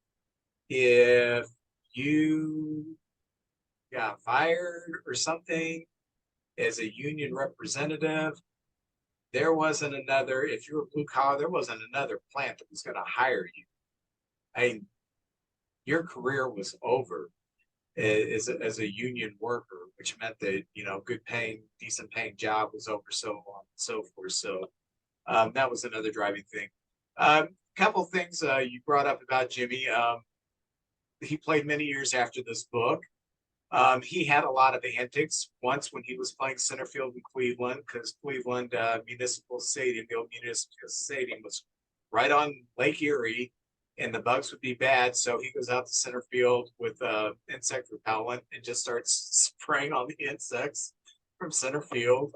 if you got fired or something as a union representative, there wasn't another, if you were blue collar, there wasn't another plant that was going to hire you. I mean, your career was over as a union worker, which meant that, good paying, decent paying job was over, so on and so forth. So that was another driving thing. Couple things you brought up about Jimmy. He played many years after this book. He had a lot of antics once when he was playing center field in Cleveland, because Cleveland Municipal Stadium, the old Municipal Stadium, was right on Lake Erie, and the bugs would be bad. So he goes out to center field with insect repellent and just starts spraying all the insects from center field.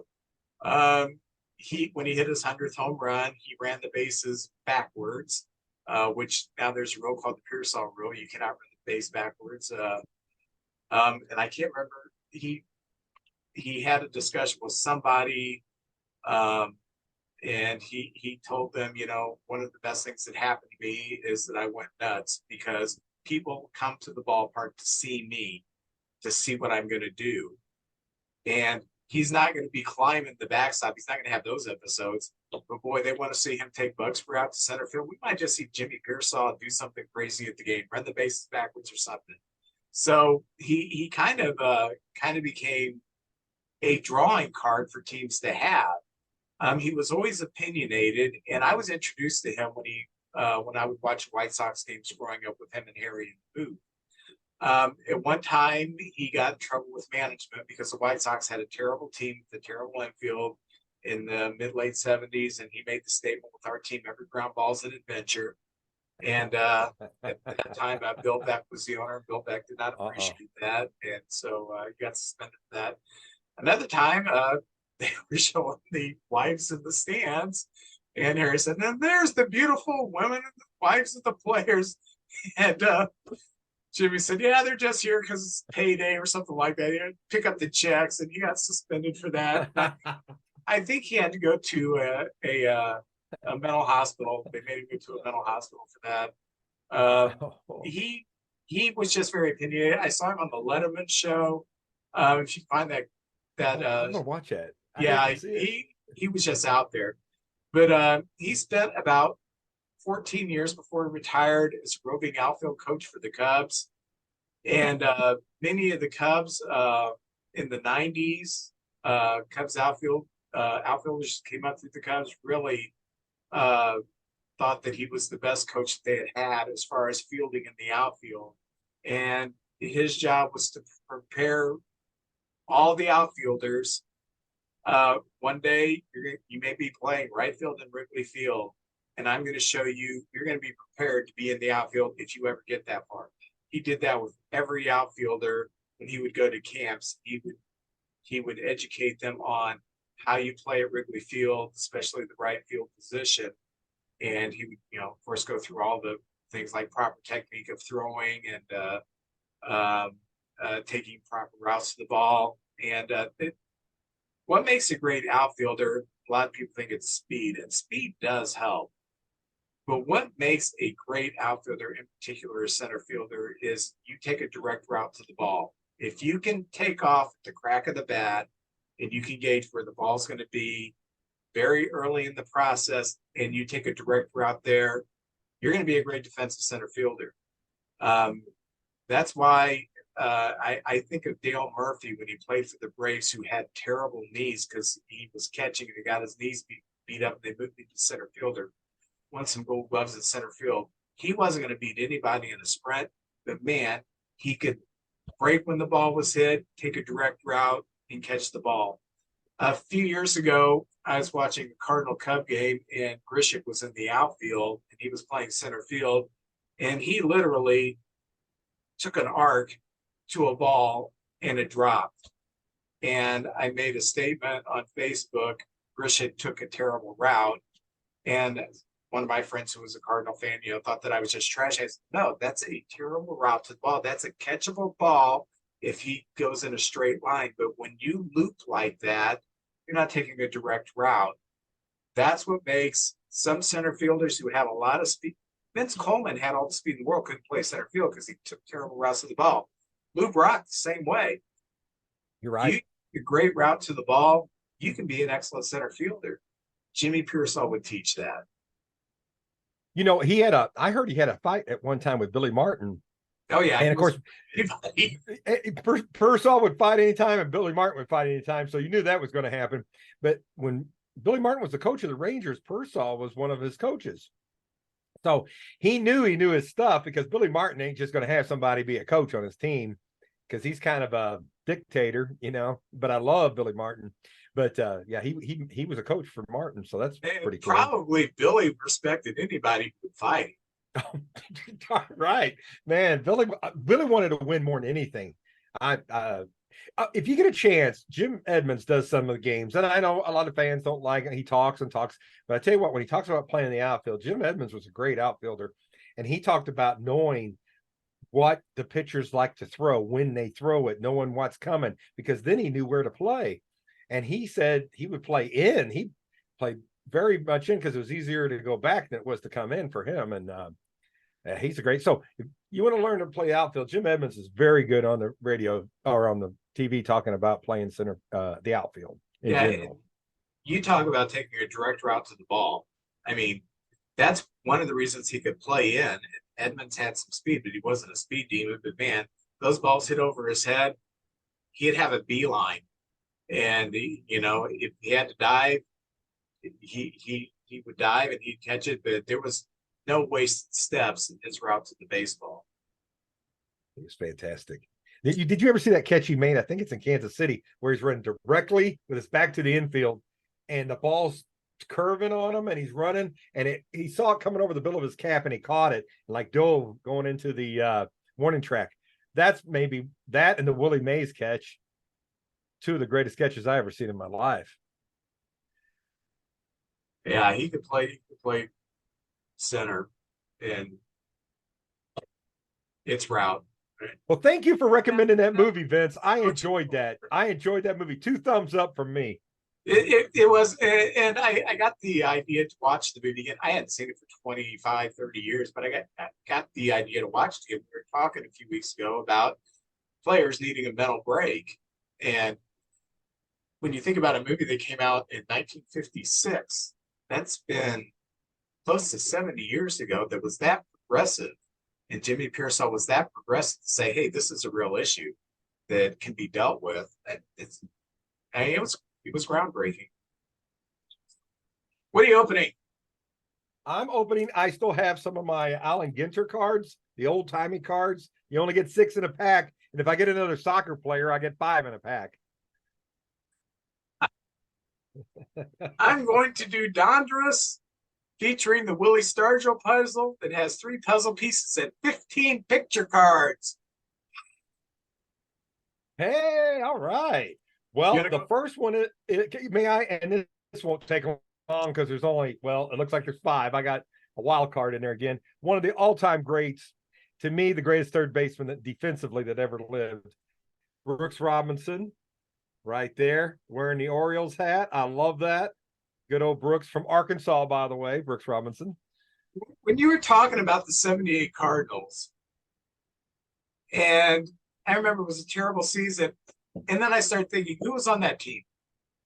When he hit his 100th home run, he ran the bases backwards, which now there's a rule called the Pearsall rule. You cannot run the base backwards. And I can't remember, he had a discussion with somebody, and he told them, one of the best things that happened to me is that I went nuts because people come to the ballpark to see me, to see what I'm going to do. And he's not going to be climbing the backstop. He's not going to have those episodes. But boy, they want to see him take bug spray out to center field. We might just see Jimmy Pearsall do something crazy at the game, run the bases backwards or something. So he kind of became a drawing card for teams to have. He was always opinionated, and I was introduced to him when I would watch White Sox games growing up with him and Harry in the booth. At one time, he got in trouble with management because the White Sox had a terrible team, the terrible infield in the mid-late 70s, and he made the statement, with our team, every ground ball is an adventure. And at that time, Bill Beck was the owner. Bill Beck did not appreciate that, and so he got suspended for that. Another time, they were showing the wives in the stands, and Harry said, "And there's the beautiful women and the wives of the players." And Jimmy said, "Yeah, they're just here because it's payday or something like that. Pick up the checks," and he got suspended for that. I think he had to go to a mental hospital. They made him go to a mental hospital for that. He was just very opinionated. I saw him on the Letterman show. If you find that I'm gonna watch it. He was just out there. But he spent about 14 years before he retired as roving outfield coach for the Cubs. And many of the Cubs in the 90s, Cubs outfielders came up through the Cubs, really thought that he was the best coach they had as far as fielding in the outfield. And his job was to prepare all the outfielders. One day you may be playing right field in Wrigley Field, and I'm going to show you, you're going to be prepared to be in the outfield if you ever get that far. He did that with every outfielder. When he would go to camps, he would educate them on how you play at Wrigley Field, especially the right field position. And he would, of course, go through all the things like proper technique of throwing and taking proper routes to the ball. And what makes a great outfielder, a lot of people think it's speed, and speed does help. But what makes a great outfielder, in particular a center fielder, is you take a direct route to the ball. If you can take off at the crack of the bat and you can gauge where the ball's going to be very early in the process, and you take a direct route there, you're going to be a great defensive center fielder. That's why I think of Dale Murphy when he played for the Braves, who had terrible knees because he was catching and he got his knees beat up, and they moved him to center fielder. Won some gold gloves in center field. He wasn't going to beat anybody in a sprint, but man, he could break when the ball was hit, take a direct route, and catch the ball. A few years ago, I was watching a Cardinal Cub game, and Grishik was in the outfield, and he was playing center field, and he literally took an arc to a ball, and it dropped. And I made a statement on Facebook, Grishik took a terrible route, and one of my friends who was a Cardinal fan, thought that I was just trash. I said, no, that's a terrible route to the ball. That's a catchable ball if he goes in a straight line. But when you loop like that, you're not taking a direct route. That's what makes some center fielders who have a lot of speed. Vince Coleman had all the speed in the world, couldn't play center field because he took terrible routes to the ball. Lou Brock, the same way. You're right. You a great route to the ball, you can be an excellent center fielder. Jimmy Pearsall would teach that. You know, I heard he had a fight at one time with Billy Martin. Oh, yeah. And of course, Pearsall would fight anytime and Billy Martin would fight anytime. So you knew that was going to happen. But when Billy Martin was the coach of the Rangers, Pearsall was one of his coaches. So he knew his stuff, because Billy Martin ain't just going to have somebody be a coach on his team, because he's kind of a dictator, you know. But I love Billy Martin. But yeah, he was a coach for Martin, so that's pretty cool. Probably Billy respected anybody who would fight. Right, man. Billy wanted to win more than anything. If you get a chance, Jim Edmonds does some of the games, and I know a lot of fans don't like it. He talks and talks, but I tell you what, when he talks about playing the outfield, Jim Edmonds was a great outfielder, and he talked about knowing what the pitchers like to throw, when they throw it, knowing what's coming, because then he knew where to play. And he said he would play in. He played very much in because it was easier to go back than it was to come in for him. And he's a great. So if you want to learn to play outfield, Jim Edmonds is very good on the radio or on the TV talking about playing center, the outfield in general. You talk about taking a direct route to the ball. I mean, that's one of the reasons he could play in. Edmonds had some speed, but he wasn't a speed demon. But man, those balls hit over his head. He'd have a beeline. And if he had to dive, he would dive and he'd catch it, but there was no wasted steps in his route to the baseball. It was fantastic. Did you ever see that catch he made? I think it's in Kansas City, where he's running directly with his back to the infield, and the ball's curving on him, and he's running, and he saw it coming over the bill of his cap, and he caught it, and like dove going into the warning track. That's maybe that and the Willie Mays catch. Two of the greatest catches I ever seen in my life. Yeah, he could play center in its route. Well, thank you for recommending that movie, Vince. I enjoyed that. movie. 2 thumbs up from me. It was, and I got the idea to watch the movie again. I hadn't seen it for 25, 30 years, but I got the idea to watch it again. We were talking a few weeks ago about players needing a mental break. And when you think about a movie that came out in 1956, that's been close to 70 years ago, that was that progressive. And Jimmy Pearsall was that progressive to say, hey, this is a real issue that can be dealt with. It was groundbreaking. What are you opening? I'm opening. I still have some of my Allen Ginter cards, the old timey cards. You only get 6 in a pack. And if I get another soccer player, I get 5 in a pack. I'm going to do Dondras, featuring the Willie Stargell puzzle that has 3 puzzle pieces and 15 picture cards. Hey, all right. Well, the first one, may I, and this won't take long because there's only, it looks like there's 5. I got a wild card in there again. One of the all-time greats, to me, the greatest third baseman defensively that ever lived, Brooks Robinson. Right there, wearing the Orioles hat. I love that. Good old Brooks from Arkansas, by the way, Brooks Robinson. When you were talking about the 78 Cardinals, and I remember it was a terrible season, and then I started thinking, who was on that team?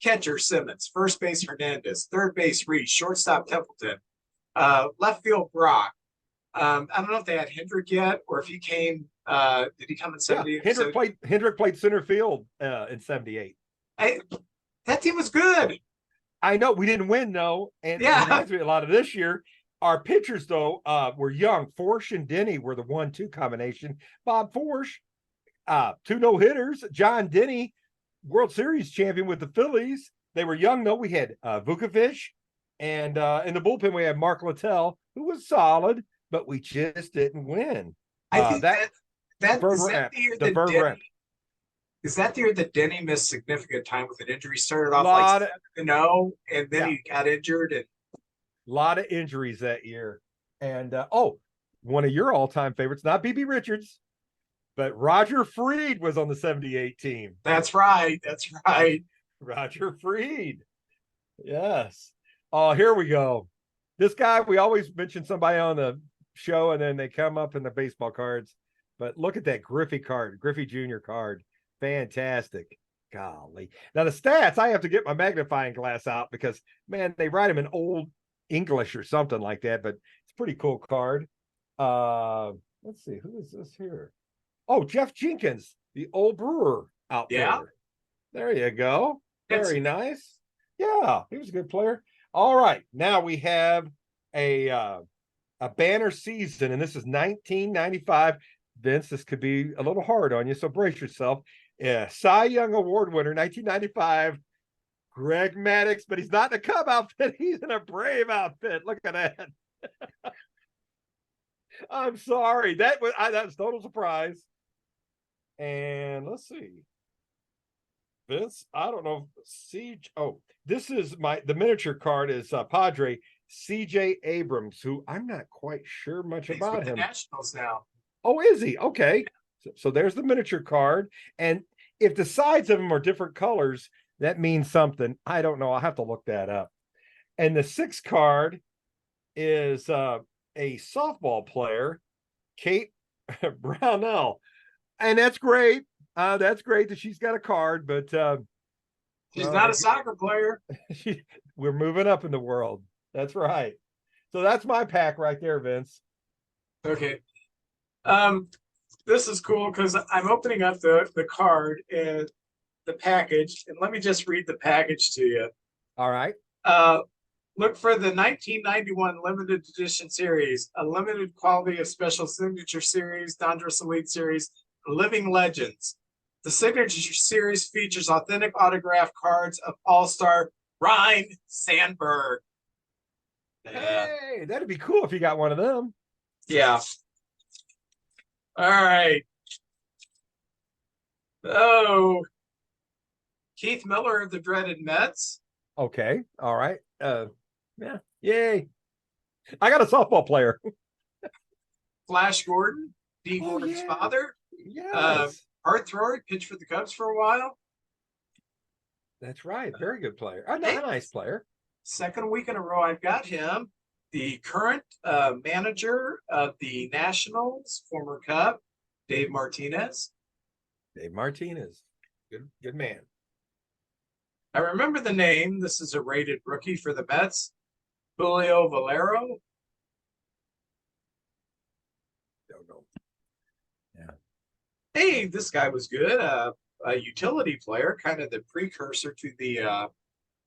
Catcher Simmons, first base Hernandez, third base Reese, shortstop Templeton, left field Brock. I don't know if they had Hendrick yet, or if he came. Did he come in 78? Yeah, Hendrick played center field in 78. That team was good. I know we didn't win though, and it reminds me a lot of this year. Our pitchers though were young. Forsh and Denny were the 1-2 combination. Bob Forsh, 2 no-hitters. John Denny, World Series champion with the Phillies. They were young though. We had Vukovic, and in the bullpen we had Mark Littell, who was solid, but we just didn't win. I think that is that the year that Denny missed significant time with an injury. Started off like 7-0, and then he got injured. And a lot of injuries that year. And one of your all-time favorites, not BB Richards, but Roger Freed was on the 78 team. That's right. That's right. Roger Freed. Yes. Oh, here we go. This guy, we always mention somebody on the show and then they come up in the baseball cards. But look at that Griffey card, Griffey Jr. card. Fantastic. Golly. Now the stats, I have to get my magnifying glass out because man, they write them in old English or something like that, but it's a pretty cool card. Let's see, who is this here? Oh, Jeff Jenkins, the old Brewer outfielder. Yeah. There you go. Very nice. Yeah, he was a good player. All right, now we have a banner season, and this is 1995. Vince, this could be a little hard on you, so brace yourself. Yeah, Cy Young Award winner, 1995, Greg Maddux, but he's not in a Cub outfit. He's in a Brave outfit. Look at that. I'm sorry. That was total surprise. And let's see. Vince, I don't know. This is the miniature card is Padre CJ Abrams, who I'm not quite sure much He's about with him. the Nationals now. Oh, is he? Okay. So there's the miniature card. And if the sides of them are different colors, that means something. I don't know. I'll have to look that up. And the 6th card is a softball player, Kate Brownell. And that's great. That's great that she's got a card, but she's not a soccer player. We're moving up in the world. That's right. So that's my pack right there, Vince. Okay. This is cool because I'm opening up the card and the package, and let me just read the package to you. All right. Look for the 1991 limited edition series, a limited quality of special signature series, Donruss Elite series, Living Legends. The signature series features authentic autograph cards of All-Star Ryne Sandberg. Hey, that'd be cool if you got one of them. Yeah. All right. Oh, Keith Miller of the dreaded Mets. Okay. All right. Yeah. Yay. I got a softball player. Flash Gordon, D. Gordon's father. Yes. Art Thrower pitched for the Cubs for a while. That's right. Very good player. A nice player. Second week in a row, I've got him. The current manager of the Nationals, former Cub, Dave Martinez. Dave Martinez. Good man. I remember the name. This is a rated rookie for the Mets. Julio Valero. Don't know. Yeah. Hey, this guy was good. A utility player, kind of the precursor to the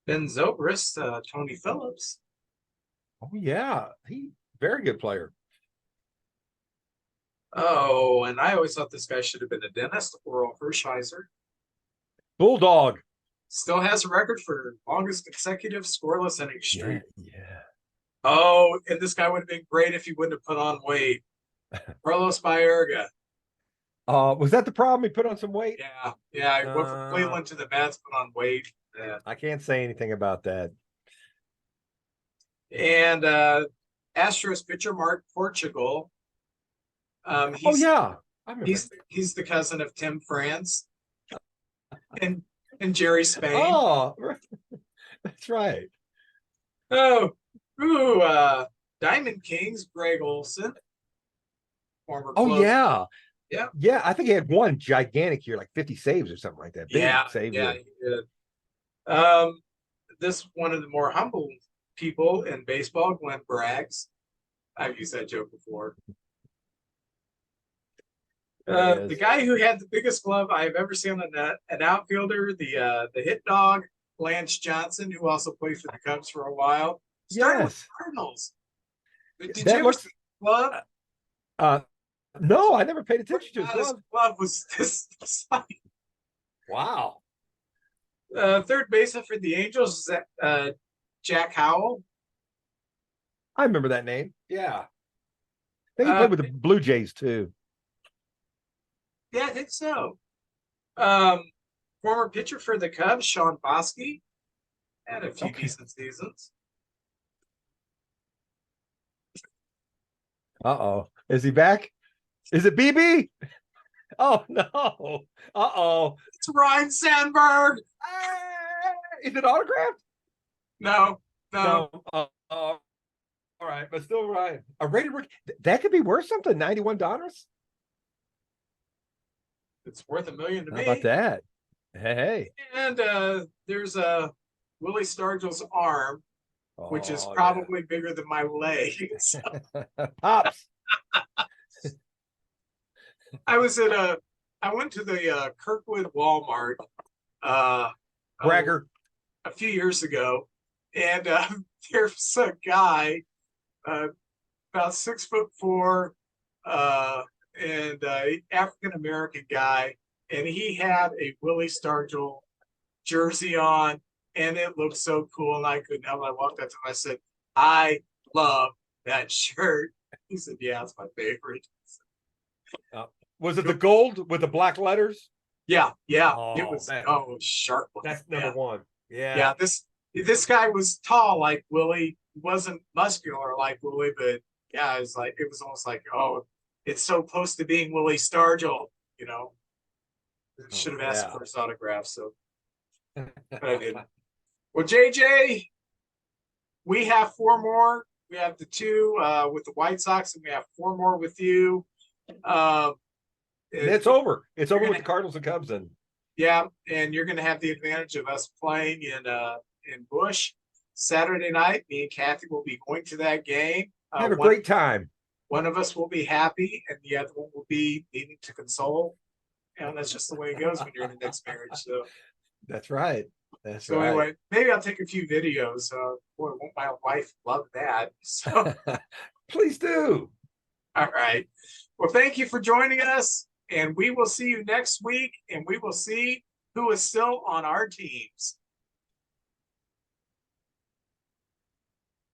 Ben Zobrist, Tony Phillips. Oh, yeah. Very good player. Oh, and I always thought this guy should have been a dentist, Oral Hershiser. Bulldog. Still has a record for longest consecutive scoreless inning streak. Yeah. Oh, and this guy would have been great if he wouldn't have put on weight. Carlos Baerga. Was that the problem? He put on some weight? Yeah. He went from Cleveland to the Mets, put on weight. Yeah. I can't say anything about that. And Astros pitcher Mark Portugal. He's the cousin of Tim France and Jerry Spain. Oh, that's right. Diamond Kings, Greg Olson. Former closer. Yeah. Yeah, I think he had one gigantic year, like 50 saves or something like that. Big save he did. This one of the more humble people in baseball, Glenn Braggs. I've used that joke before. The guy who had the biggest glove I've ever seen on the net, an outfielder, the hit dog, Lance Johnson, who also played for the Cubs for a while. Started with the Cardinals. Did you ever see the glove? No, I never paid attention to his glove. His glove was this size. Wow. Third baseman for the Angels, Jack Howell. I remember that name. Yeah. I think he played with the Blue Jays too. Yeah, I think so. Former pitcher for the Cubs, Sean Bosky, had a few decent seasons. Uh-oh. Is he back? Is it BB? Oh no. Uh-oh. It's Ryan Sandberg. Is it autographed? No. No. All right, but still Ryan. A rated rookie. That could be worth something. $91. It's worth $1 million to How me. about that? Hey. And there's a Willie Stargell's arm, which is Oh, probably bigger than my leg. So yeah. Pops. I went to the Kirkwood Walmart Bragger. a few years ago, and there's a guy about 6'4", and African American guy, and he had a Willie Stargell jersey on, and it looked so cool. And I couldn't help it. I walked up to him. I said, "I love that shirt." He said, "Yeah, it's my favorite." Was it the gold with the black letters? Yeah, Oh, it was. that- Oh, it was sharp. That's number one. Yeah. This guy was tall like Willie. He wasn't muscular like Willie, but yeah, it was almost like, oh, it's so close to being Willie Stargell. You know, should have asked for his autograph. So, but I didn't. Well, JJ, we have 4 more. We have the 2 with the White Sox, and we have 4 more with you. It's over. It's over with the Cardinals and Cubs. And yeah, and you're going to have the advantage of us playing in Busch Saturday night. Me and Kathy will be going to that game. have a great time. One of us will be happy, and the other one will be needing to console. And that's just the way it goes when you're in a next marriage. So that's right. That's so right. anyway, maybe I'll take a few videos. Boy, won't my wife love that? So please do. all right. Well, thank you for joining us, and we will see you next week, and we will see who is still on our teams.